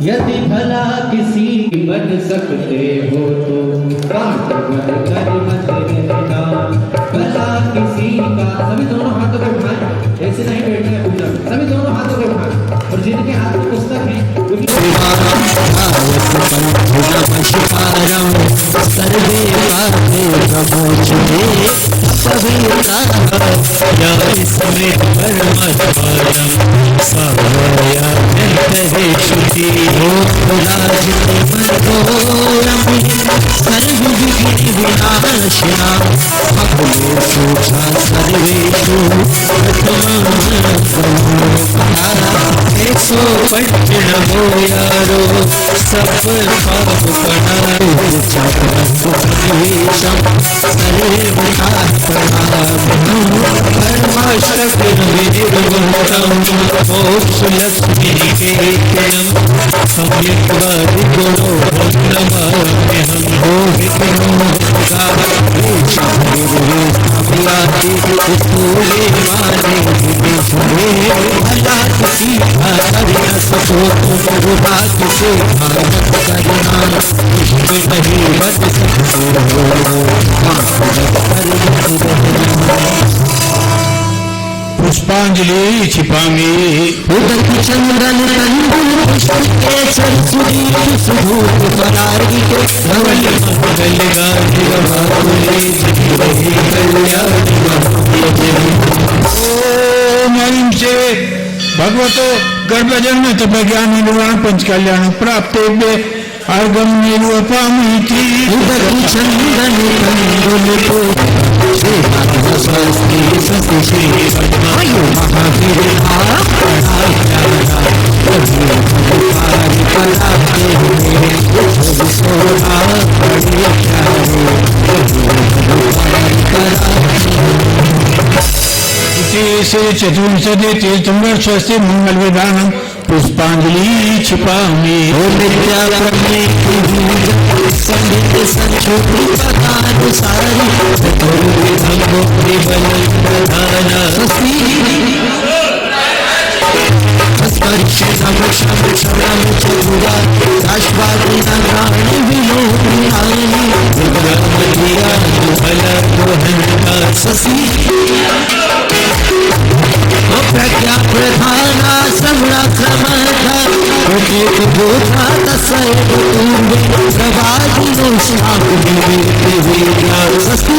यदि भला किसी बन सकते हो तो प्राण कर मत रहना। भला किसी का सभी दोनों हाथों को उठाएं, ऐसे नहीं बैठना है पूजा, सभी दोनों हाथों को उठाएं और जिनके हाथ में पुस्तक है सर्वे यारो सब मोक्ष लक्ष्मी निकेतनम सम्यक् गुणो नमामि हम पुष्पांजलि छिपामी चंद्रन से भगवतो गर्भजन्म तपज्ञान निर्वाण पंच कल्याण प्राप्त आगम निरूपमिति चंदन श्री चतुर्विंशति तीर्थंकर स्वस्ति मंगल विधानम पुष्पांजलि छिपामी ओ नित्या प्रमे संगीत संछोटी पदानुसारी चतुर्विध मुक्ति बल प्रधान स्पर्श सम शम शम चतुरा काश्वादी नारायण विलोकनायी विग्रह दिया बल मोहन ससी प्रज्ञा प्रधाना समरा समर्थ प्रत्येक बोधा तस्य पूर्वे प्रवादिनो शाकुनि विद्या सस्ति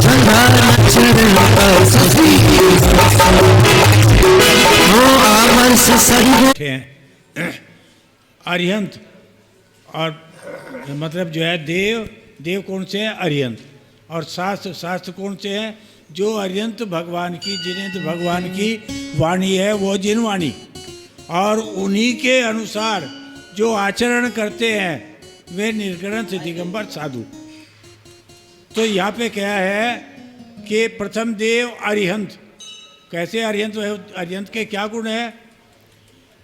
चंद्र चरण पर सस्ति ओ आमर्ष सर्व अरिहंत और मतलब जो है देव कौन से हैं? अरिहंत। और शास्त्र कौन से हैं? जो अरिहंत भगवान की जिनेन्द्र भगवान की वाणी है वो जिनवाणी, और उन्हीं के अनुसार जो आचरण करते हैं वे निर्ग्रंथ दिगंबर साधु। तो यहाँ पे क्या है कि प्रथम देव अरिहंत। कैसे अरिहंत? अरिहंत के क्या गुण है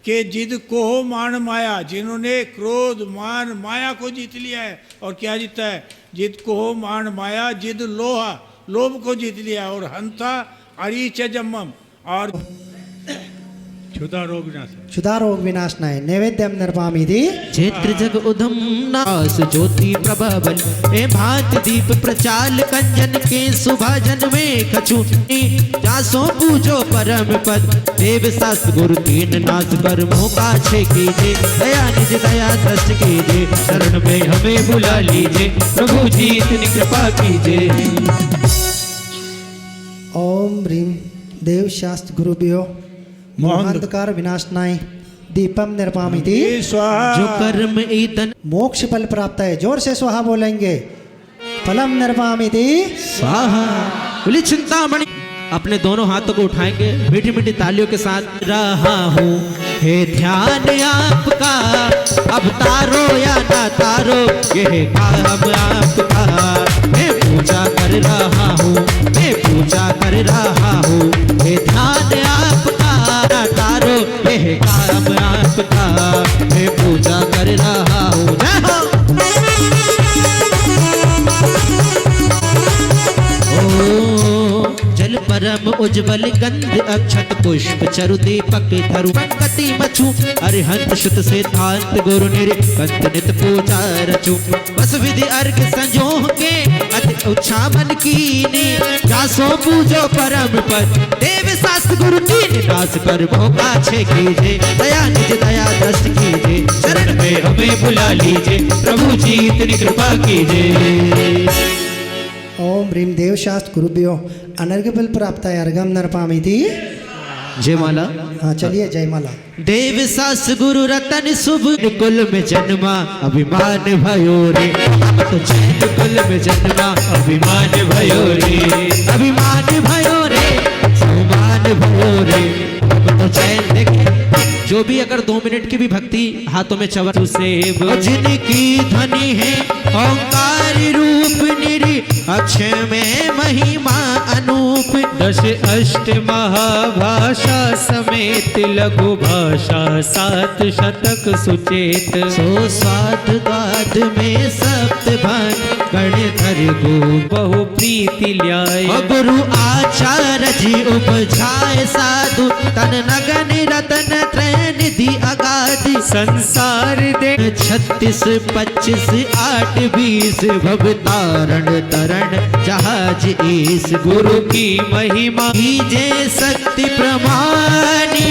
कि जिद कोह मान माया, जिन्होंने क्रोध मान माया को जीत लिया है। और क्या जीता है? जिद कोह मान माया, जिद लोहा लोभ को जीत लिया, और हंता अरीच जम्मम, और क्षुधा रोग विनाशनाय नैवेद्यम निर्वामिति क्षेत्र जग उधम नास ज्योति प्रभाबल ए भात दीप प्रचाल कंजन के सुभाजन में कछु जासो पूजो परम पद देव शास्त्र गुरु तीन नाथ कर्मों पाछे कीजिए दया निज दया दृष्ट कीजिए शरण में हमें बुला लीजिए प्रभु जी इतनी कृपा कीजिए। ओम ह्रीम देव शास्त्र गुरुभ्यो मोहांधकार विनाशनाय दीपम निर्वामिति जो कर्म ईतन मोक्ष फल प्राप्त है। जोर से स्वाहा बोलेंगे। फलम निर्वामिति स्वाहा। बोली चिंतामणि। अपने दोनों हाथों को उठाएंगे मीठी मीठी तालियों के साथ। रहा हूँ हे ध्यान आपका, अब तारो या ना तारो ये काम आपका। मैं पूजा कर रहा हूँ, मैं पूजा कर रहा हूँ, हे ध्यान आपका ना तारो ये काम आपका। मैं पूजा कर रहा हूँ। जय हो। जल परम उज्ज्वल गंध अक्षत पुष्प चरु दीपक धरु पंकति मछु अरिहंत शुत सिद्धांत गुरु निर्कंत नित पूजा रचु बस विधि अर्घ संजोह के अति उच्छा मन कीनी जासो पूजो परम पद देव शास्त्र गुरु तीन दास कर भोगा छे कीजिए दया निज दया दृष्ट कीजिए शरण में हमें बुला लीजिए प्रभु जी इतनी कृपा कीजिए। ओम ह्रीम देव शास्त्र गुरुभ्यो अनर्घ्य फल प्राप्त है अर्घम नरपामिति जयमाला। हाँ चलिए जयमाला। देव सास गुरु रतन शुभ कुल में जन्मा अभिमान भयो रे। तो जैन कुल में जन्मा अभिमान भयो रे, अभिमान भयो रे, सम्मान भयो रे। तो जैन देखिए जो भी अगर 2 मिनट की भी भक्ति हाथों में चवर से जिनकी ध्वनि है ओंकार रूप निरी अक्षय में महिमा अनूप दश अष्ट महाभाषा समेत लघु भाषा 7 शतक सुचेत सो स्वाद द्वाद में सप्त भन गणधर गो बहु प्रीति ल्याय गुरु आचार्य जी उपजाय साधु तन नगन रतन त्रय निधि अगाधि संसार दे 36 25 8 20 भवतारण तरण जहाज इस गुरु की महिमा कीजे शक्ति प्रमाणी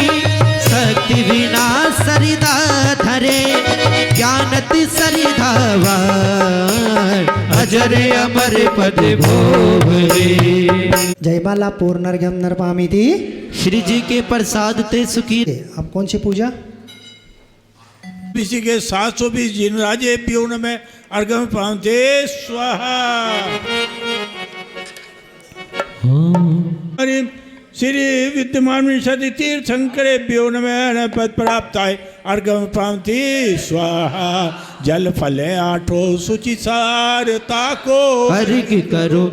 शक्ति विना सरिदा धरे ज्ञानति सरिधावार अजर अमर पद भोभरे। जयमाला पूर्णर्घ्यम नरपामिति श्री जी के प्रसाद ते सुखी। अब कौन सी पूजा? इसी के 720 जिन राजे प्यून में अर्घम पावते स्वाहा। श्री विद्यमान सती तीर्थंकरे प्यून में पद प्राप्त है अर्घम पावती स्वाहा। जल फले 8 सुचि सारता को अर्घ करो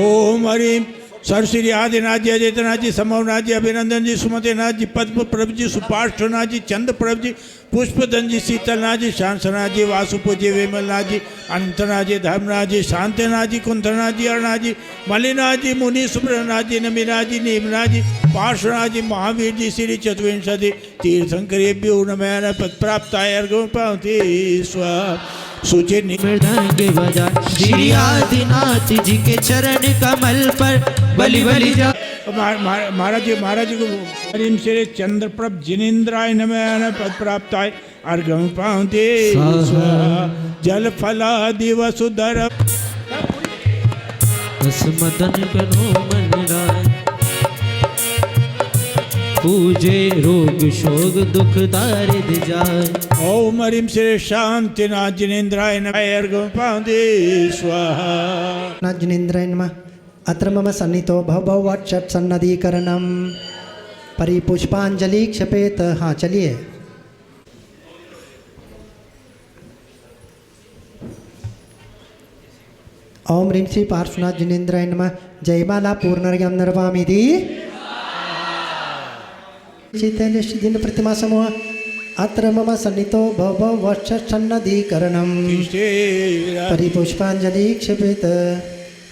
ओम हरिम सरश्री आदिनाथ जी, अजयनाथ जी, संभवनाथ जी, अभिनंदन जी, सुमतिनाथ जी, पद्म प्रभ जी, सुपार्श्वनाथ जी, चंद्र प्रभ जी, पुष्पधन जी, शीतलनाथ जी, शांसनाथ जी, वासुपु जी, विमलनाथ जी, अनंतनाथ जी, धर्मनाथ जी, शांतिनाथ जी, कुंथनाथ जी, अरुणाथ जी, मलिनाथ जी, मुनि सुब्रनाथ जी, नमीनाथ जी, नीमनाथ जी, पार्श्वनाथ जी, महावीर जी, श्री चतुर्विंशति तीर्थंकरेभ्यो नमः पद प्राप्ताय अर्घ्यं पावते स्वाहा। सूचे मृदंग बजा श्री आदिनाथ जी के चरण कमल पर बलि बलि जा। महाराज जी को हरिम श्री चंद्रप्रभ जिनेन्द्राय नमः पद प्राप्ताय अर्घ्यं पावते स्वाहा। जल फलादि वसुधर मदन करो मन राय, पूजे रोग शोक दुख दारिद जाय। ओम हरिम श्री शांतिनाथ जिनेन्द्राय नमः अर्घ्यं पावते स्वाहा। नाथ जिनेन्द्राय नमः। अत्र मम सन्नितो भववट्षट् सन्नदीकरणम परिपुष्पांजलि क्षपेत। हाँ चलिए। ओम ह्रीं श्री पार्श्वनाथ जिनेन्द्राय नमः। जयमाला पूर्णर्घ्यं निर्वामीति। चैतन्य दिन प्रतिमा समूह। अत्र मम सन्नितो भववट्षट् सन्नदीकरणम परिपुष्पांजलि क्षपेत।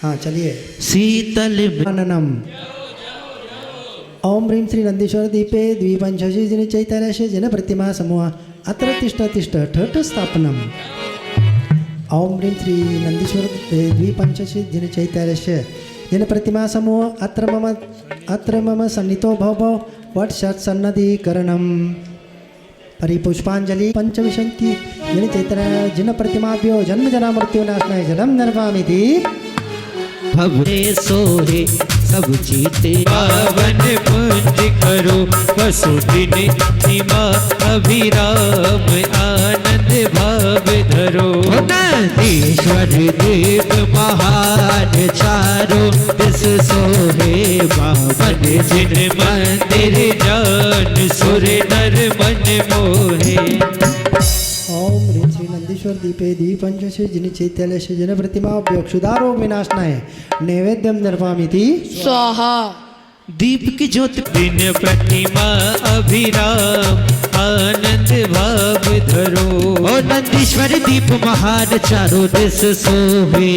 हाँ चलिए। शीतल मननम। ओम ह्रीं श्री नंदीश्वर दीपे द्विपंचशी जन चैतन्य जन प्रतिमा समूह। अत्र तिष्ठ तिष्ठ ठठ स्थापनम। ओम ह्रीं श्री नंदीश्वर दीपे द्विपंचशी जन चैतन्य जन प्रतिमा समूह। अत्र मम सन्नितो भव वट्षट् सन्नदीकरणम परिपुष्पांजलि पंचविंशति जन चैतन्य जन प्रतिमाभ्यो जन्म जना मृत्यु नाशनाय जलम निर्वामीति। भवरे सोहे सब जीते पावन पुंज करो वसुदिन सीमा अभिराम आनंद भाव धरो। नंदीश्वर देव महान चारों दिस सोहे पावन जिन मंदिर जान सुर नर मन मोहे। ओम ह्रीं श्री नंदीश्वर दीपे दीपंचशे जन चैतन्य जन प्रतिमा क्षुधारो विनाशनाय नैवेद्यम निर्वामीति स्वाहा। दीप की ज्योति दिन प्रतिमा अभिराम आनंद भाव धरो। ओ नंदीश्वर दीप महान चारों दिस सोहे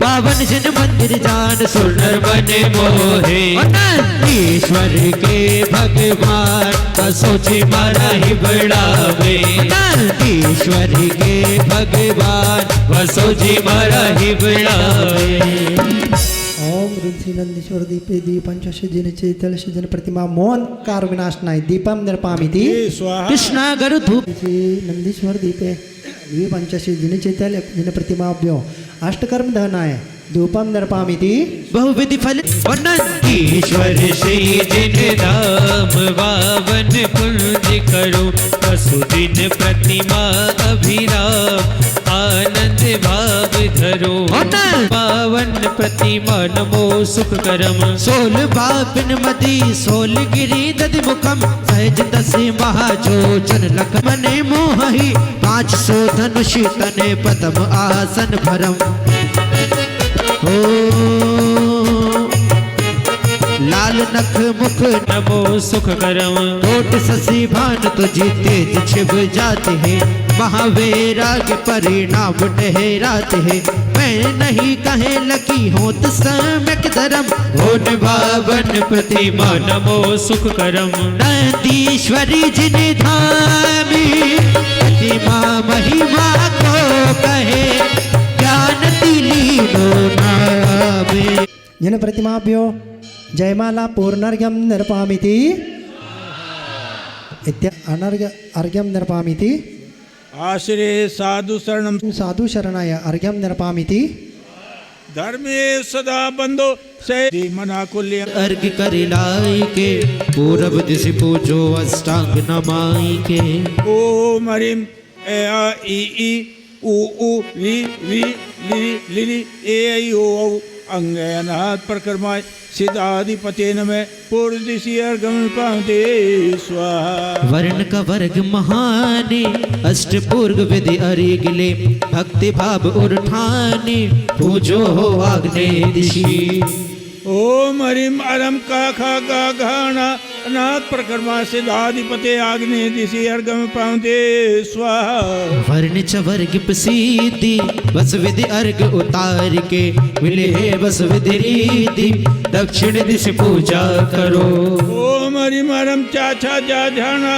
पावन जन मंदिर जान सुर नर मन मोहे। ओ नंदीश्वर के भगवान का सोची मारा ही बढ़ावे। नंदीश्वर के भगवान का सोची मारा ही बढ़ावे। ओम ह्रीं श्री नंदीश्वर दीपे दीपंचशे जन चैतन्य जन प्रतिमा मोहन कार विनाशनाय दीपम निर्वामीति स्वाहा। कृष्णागर धूप श्री नंदीश्वर दीपे द्विपंचशे जन चैतन्य जन प्रतिमाभ्यो अष्टकर्म दहनाय धूपम निर्वामीति। बहुविधि फल। नंदीश्वर श्री जिन धाम पावन पुंज करो वसुदिन प्रतिमा अभिराम आनंद भाव धरो। पावन प्रतिमा नमो सुख करम सोल बापिन मदी सोल गिरी दधि मुखम सहज दसी महाजोचन लखमने मोहि 500 धनुष तने पदम आसन भरम। लाल नख मुख नमो सुख करम कोट ससी भान तुझी तेज छिप जाते हैं महावैराग परिणाम ठहराते हैं। मैं नहीं कहे लकी होत सम्यक धर्म होन बावन प्रतिमा नमो सुख करम। नंदीश्वरी जिन धामी प्रतिमा महिमा को कहे ज्ञान तिलीनो नामे। जन प्रतिमाभ्यो जयमाला पूर्णर्घ्यं निर्वामीति अर्घ्यं निर्वामीति। आश्रे साधु शरणम साधु शरणाय अर्घ्यं निर्वामीति। धर्मे सदा बंधो से मना कुल्य। अर्घ कर लाई के पूरब दिशि पूजो अष्टांग नमाई के। ओम हरिम ए आ ई उ उ री री ली ली ए आई ओ औ अंगनाथ प्रकर्माय सिद्धाधिपते नमः पूर्व दिशि अर्घ्यं पावते स्वाहा। वर्ण का वर्ग महाने अष्ट पूर्व विधि अरिगले भक्ति भाव उठाने पूजो हो आग्नेय दिशि। ओम हरिम अरम का खा गा घाना अनाथ प्रकर्मा सिद्धाधिपते आग्ने दिशि अर्गम पाउंदे स्वाहा। वर्ण च वर्ग प्रसिद्धि बस विधि अर्घ उतार के मिले बस विधि रीति दक्षिण दिश पूजा करो। ओम हरिम अरम चाचा जा ध्याना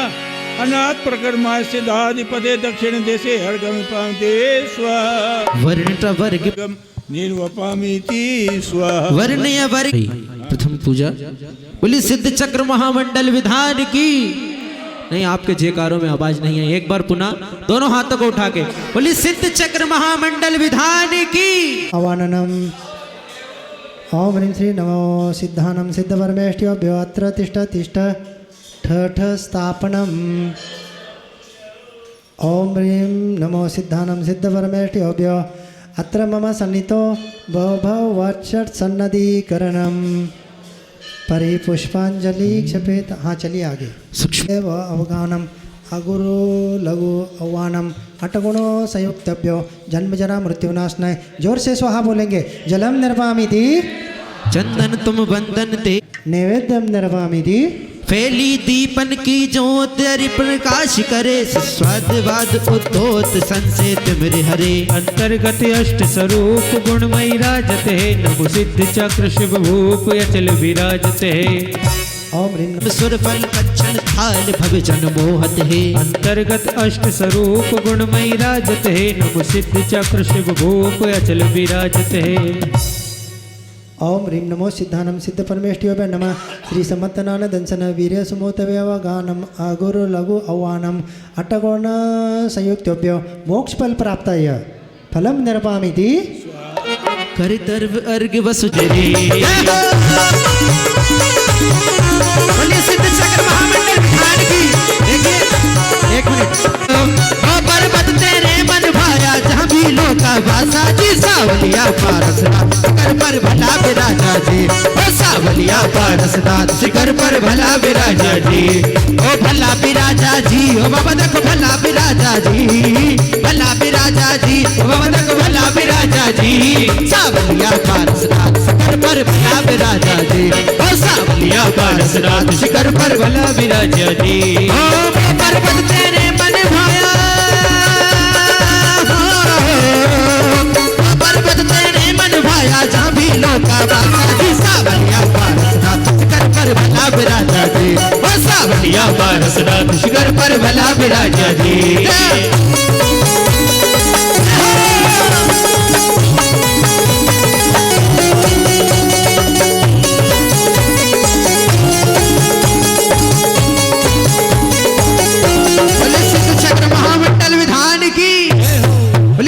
अनाथ प्रकर्मा सिद्धाधिपते दक्षिण दिशे अर्गम पाउंदे स्वाहा। वर्ण च वर्ग निर्वपामीति स्वाहा। वर्णीय वर्ग प्रथम पूजा बोली सिद्ध चक्र महामंडल विधान की। नहीं, आपके जयकारों में आवाज नहीं है, एक बार पुनः दोनों हाथों को उठा के बोली सिद्ध चक्र महामंडल विधान की। अवाननम ओम ह्रीं श्री नमो सिद्धानम सिद्ध परमेष्ठ्योभ्यो अत्र तिष्ठ तिष्ठ ठठ स्थापनम। ओम ह्रीं नमो सिद्धानम सिद्ध परमेष्ठ्योभ्यो अत्र मम सन्नितो भवभवत्षट् सन्नदीकरणम। परिपुष्पांजलि क्षपेत। हाँ चलिए आगे। सूक्ष्म अवगानम अगुरु लघु अवानम अटगुणो संयुक्तभ्यो जन्म जरा मृत्युनाशनाय। जोर से स्वाहा बोलेंगे। जलम निर्वामिति चंदन तुम बंदन ते नैवेद्यम निर्वामिति। फैली दीपन की ज्योत हरि प्रकाश करे स्वादवाद उद्योत संसेत मेरे हरे। अंतर्गत अष्ट स्वरूप गुणमयी राजत है नमो सिद्ध चक्र शिव भूप अचल विराजत है। ओम ह्रीं सुर फल कच्छन थाल भव जन मोहत है। अंतर्गत अष्ट स्वरूप गुणमयी राजत है नमो सिद्ध चक्र शिव भूप अचल विराजत है। ओम ह्रीं नमो सिद्धानम सिद्ध परमेष्ठ्योभ्यो नमः। श्री समत्तनान दंसन वीर्य सुमोतव्यवगानम अगुरु लघु अवानम अटगुण संयुक्तभ्यो मोक्ष फल प्राप्ताय फलम निर्वामिति। कर दर्व अर्घ वसुजरी बोलिए सिद्ध चक्र महामंडल विधान की। देखिए एक मिनट। ओ पर्वत तेरे मन भाया जहाँ भी लोका वासा जी सावलिया पारसनाथ शिखर पर भला विराजा जी। ओ सावलिया पारसनाथ शिखर पर भला विराजा जी। ओ भला विराजा जी ओ बाबा देखो भला विराजा जी। भला विराजा जी ओ बाबा देखो भला विराजा जी। सावलिया पारसनाथ शिखर पर भला विराजा जी। ओ सावलिया पारसनाथ शिखर पर भला विराजा जी। ओ पर्वत तेरे मन भाया पर्वत तेरे मन भाया जहाँ भी लोका वासा जी। सावलिया पारसनाथ शिखर पर भला विराजा जी। ओ सावलिया पारसनाथ शिखर पर भला विराजा जी।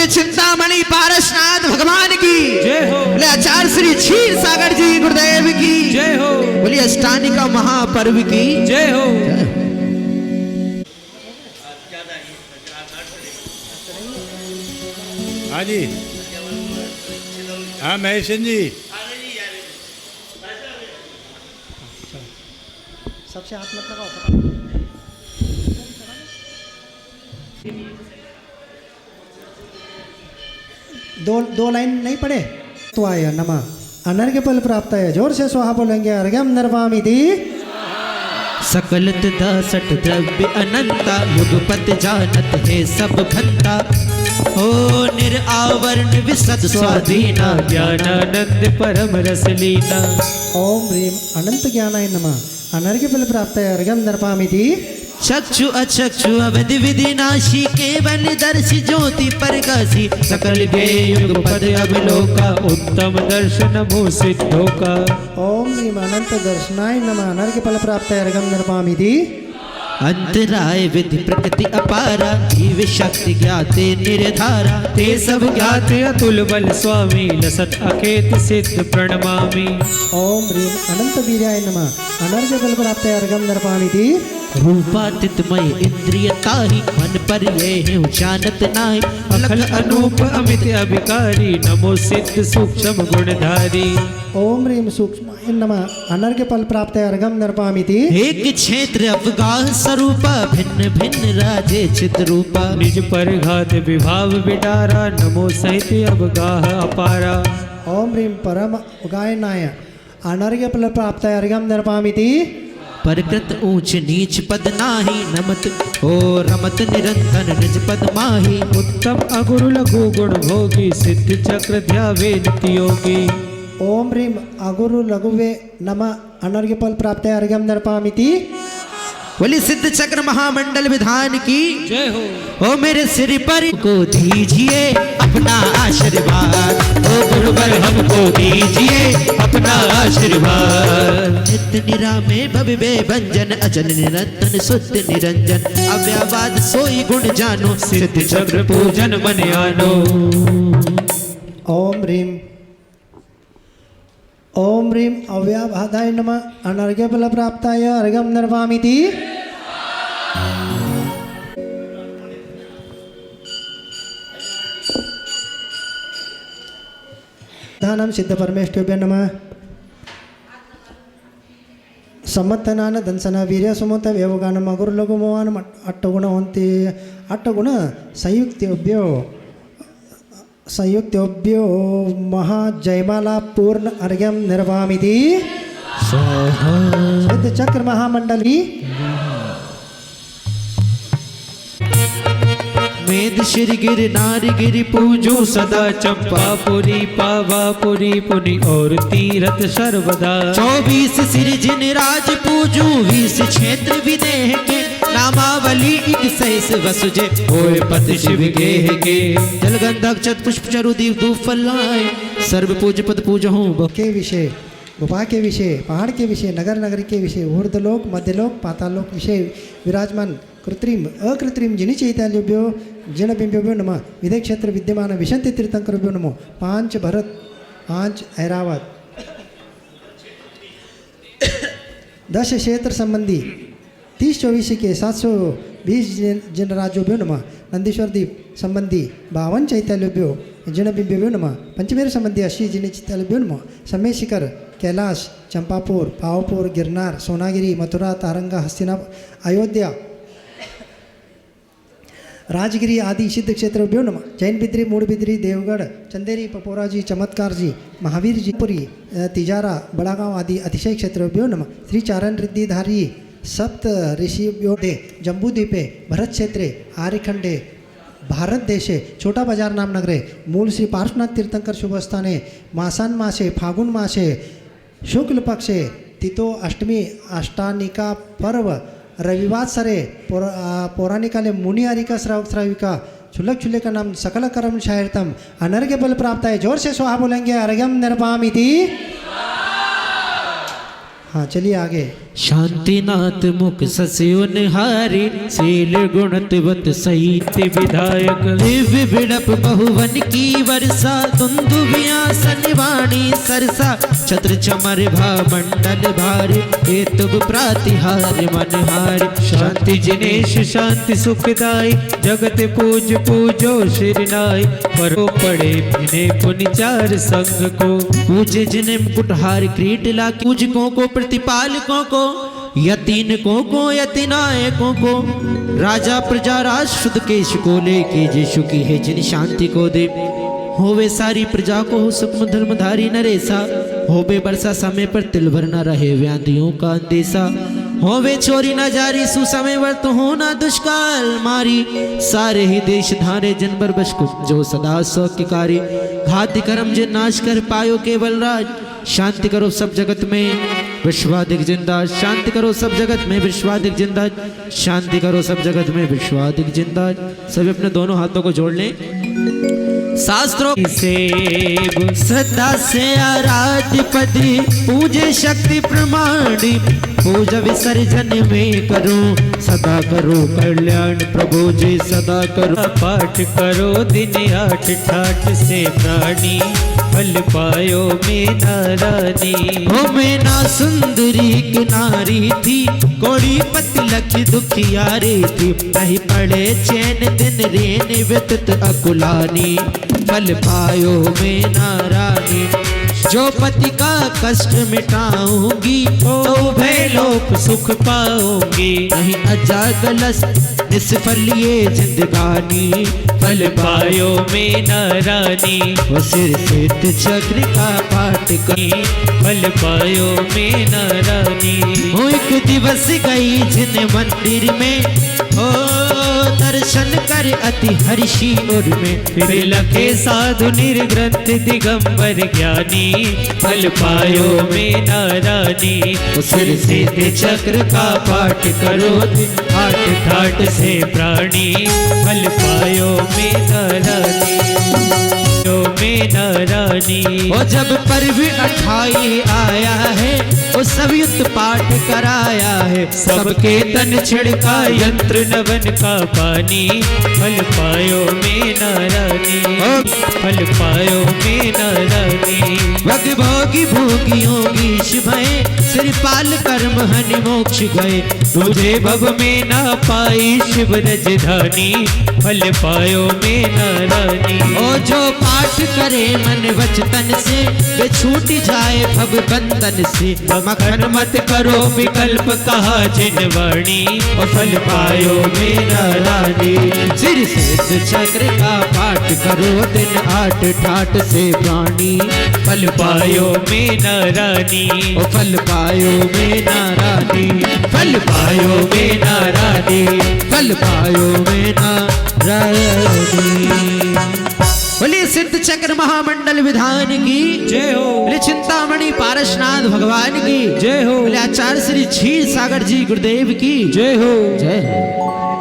चिंतामणि पारसनाथ भगवान की जय हो। बोले आचार्य श्री क्षीर सागर जी गुरुदेव की जय हो। बोलिए अष्टानिका महापर्व की जय हो। हाँ जी, हाँ महेशन जी। सबसे हाथ मत लगाओ। दो लाइन नहीं पढ़े तो आया नमः अनर्घ्य फल प्राप्त है। जोर से स्वाहा बोलेंगे। अर्घ्यम निर्वामिति। सकल तदा सठ द्रव्य अनंता युगपत जानत है सब भंता। ओ निरावरण विशद स्वाधीना ज्ञानानंद परम रस लीना। ओम ह्रीं अनंत ज्ञानाय नमः। अनर्घ्य फल प्राप्त है। अर्घ्यम निर्वामिति। चक्षु अचक्षु अवधि विधिनाशी केवल दर्शी ज्योति प्रकाशी सकल के युग पद अवलोका उत्तम दर्शन भू सिद्धों का। ओम ह्रीं अनंत दर्शनाय नमः। अनर्घ्य फल प्राप्त है। अर्घ्यम निर्वामिति। अंतराय विधि प्रकृति अपारा जीव शक्ति ज्ञाते निर्धारा ते सब ज्ञाते अतुल बल स्वामी लसत अखेत सिद्ध प्रणमामि। ओम ह्रीं अनंत वीर्याय नमः। अनर्घ्य फल प्राप्त है। अर्घ्यम निर्वामिति। रूपातीतमय इंद्रियताहि मन पर ये जानत नाहि अखल अनूप अमित अभिकारी नमो सिद्ध सूक्ष्म गुणधारी। ओम ह्रीं सूक्ष्माय नमः। अनर्घ्य फल प्राप्त है। अर्घ्यम निर्वामिति। एक क्षेत्र अवगाह स्वरूप भिन्न भिन्न राजे चित रूपा निज पर घात विभाव विडारा नमो सहित अवगाह अपारा। ओम ह्रीं परम गायनाय अनर्घ्य फल प्राप्ताय अर्घ्यम नर्पयामि परकृत ऊंच नीच पद नाही नमत हो रमत निरंतर निज पद माही उत्तम अगुरु लघु गुण भोगी सिद्ध चक्र ध्यावे नित्य योगी। ओम ह्रीं अगुरु लघुवे नमः अनर्घ्य फल प्राप्ताय अर्घ्यम नर्पयामि। बोली सिद्ध चक्र महामंडल विधान की जय हो। ओ मेरे सिर पर को दीजिए अपना आशीर्वाद, ओ गुरुवर हमको दीजिए अपना आशीर्वाद। नित्य निरामे भव्य भंजन अचल निरंजन शुद्ध निरंजन अव्यवाद सोई गुण जानो सिद्ध चक्र पूजन मन आनो। ओम ह्रीं अव्याभाधाय नमः अनर्घ्य फल प्राप्ताय अर्घ्यम नर्पयामि। दानम सिद्ध परमेष्ठभ्य नमः। सम्मतनान दंसन वीर्य सुमत व्यवगानम अगुरु लघु मोहन अट्टगुण होन्ति अट्टगुण संयुक्तोभ्यो महाजयमाला पूर्ण अर्घ्यम नर्पयामि। सिद्ध चक्र महामंडली मेद श्री गिर नारी गिरी पूजो सदा चंपापुरी पावापुरी पुनि और तीरथ सर्वदा। 24 सिर जिन राज पूजू 20 क्षेत्र विदेह के नामावली 21 वसुजे होए पत शिव गेह के। जलगंधक चत पुष्प चरु दीप धूप फलाए सर्व पूज पद पूजहूँ के विषय गुफा के विषय पहाड़ के विषय नगर नगरी के विषय ऊर्ध्वलोक मध्यलोक पातालोक विषय विराजमान कृत्रिम अकृत्रिम जिनि चैतन्यभ्यो जिन बिंबभ्यो नमः। विदय क्षेत्र विद्यमान विशंति तीर्थंकरभ्यो नमो। 5 भरत 5 ऐरावत 10 क्षेत्र संबंधी 30-24 के 720 जिन राज्योभ्यो नमः। नंदीश्वर दीप संबंधी 52 चैतन्यभ्यो जिन बिंबभ्यो नमः। पंचमेर संबंधी 80 जिन चैतन्यभ्यो नमः। समय शिखर कैलाश चंपापुर पावपुर गिरनार सोनागिरी मथुरा तारंगा हस्तिनापुर अयोध्या राजगिरी आदि सिद्ध क्षेत्रभ्यो नमः। जैन बिद्री मूड बिद्री देवगढ़ चंदेरी पपोरा जी चमत्कार जी महावीर जी पुरी तिजारा बड़ागांव आदि अतिशय क्षेत्रभ्यो नमः। श्री चारण रिद्धिधारी सप्त ऋषिभ्यो दे जम्बूद्वीपे भरत क्षेत्रे आर्यखंडे भारत देशे छोटा बाजार नाम नगरे मूल श्री पार्श्वनाथ तीर्थंकर शुभस्थाने मासान मासे फागुन मासे शुक्ल पक्षे तिथो अष्टमी अष्टानिका पर्व रविवासरे पौराणिकाले मुनि हरिका श्राविका छुल्लक छुल्ले का नाम सकल कर्म शायरतम अनर्घ्य बल प्राप्त है। जोर से स्वाहा बोलेंगे अर्घ्यम नर्पयामि। हाँ चलिए आगे। शांतिनाथ मुख सस्यो निहारी शील गुणवत साहित्य विधायक दिव्य बिड़प बहुवन की वर्षा दुंदुभियासन वाणी सरसा छत्र चमर भा मंडल भारी हे तुब प्रातिहार मनहार। शांति जिनेश शांति सुखदाई जगत पूज पूजो शिरनाई परो पड़े बिने पुनि 4 संग को पूजे जिने मुकुटहार क्रीट ला पूजकों को प्रतिपालकों को यतीनकों को यतिनायकों को राजा प्रजा राष्ट्र केश को लेके यीशु की है जिन शांति को दे। होवे सारी प्रजा को हो सुखम धर्मधारी नरेसा होवे वर्षा समय पर तिल भर न रहे व्याधियों का अंदेशा। होवे चोरी न जारी सुसमय वर्त होना दुष्काल मारी सारे ही देश धारे जनबर बशकु जो सदा सौख्यकारी घाति कर्म जिन नाश कर पायो केवल राज। शांति करो सब जगत में विश्वाधिक जिंदा शांति करो सब जगत में विश्वाधिक जिंदा शांति करो सब जगत में विश्वाधिक जिंदा। सभी अपने दोनों हाथों को जोड़ लें। शास्त्रों से श्रद्धा से आराध्य पति पूजे शक्ति प्रमाणी पूजा विसर्जन में करो सदा करो कल्याण प्रभु जी सदा करो। पाठ करो दिन 8 ठाठ से प्राणी फल पायो में नारानी। हो मैना सुंदरी किनारी थी कोड़ी पति लखी दुखियारी थी नहीं पड़े चैन दिन रेन व्यतीत अकुलानी फल पायो में नारानी। जो पति का कष्ट मिटाऊंगी तो भय लोक सुख पाऊंगी नहीं अजागलस निसफल ये जिंदगानी, फल पायो में नारानी, वो सिर सिद्ध चक्र का पाठ करी, फल पायो में नारानी। वो एक दिवस गई जिन मंदिर में, ओ दर्शन कर अति हर्षी उर में, फिर लखे साधु निर्ग्रंथ दिगंबर ज्ञानी, फल पायो में नारानी। सिर सिद्ध चक्र का पाठ करो दिन ठाट ठाट से प्राणी, फल पायो में नारानी, में नारानी। वो जब पर्व 28 आया है, वो सब युद्ध पाठ कराया है, सबके तन छिड़का यंत्र नवन का पानी, फल पायो में नारानी, फल पायो में नारानी। भग भोगी भोगी योगी भय, श्रीपाल कर्म हनि मोक्ष गए, तुझे भव में ना पाई शिव रजधानी, फल पायो में नारानी। ओ जो पाठ करे मन वचन से, वे छूट जाए भव बंधन से, मखन मत करो विकल्प कहा जिनवाणी, और फल पायो में नारानी। सिर सिद्ध चक्र का पाठ करो दिन 8 ठाट से प्राणी, फल पायो में नारानी, ओ फल पायो में नारानी, फल पायो में नारानी, फल पायो में नारानी। बोलिए सिद्ध चक्र महामंडल विधान की जय हो। बोलिए चिंतामणि पारसनाथ भगवान की जय हो। बोलिए आचार्य श्री क्षीर सागर जी गुरुदेव की जय हो। जय हो।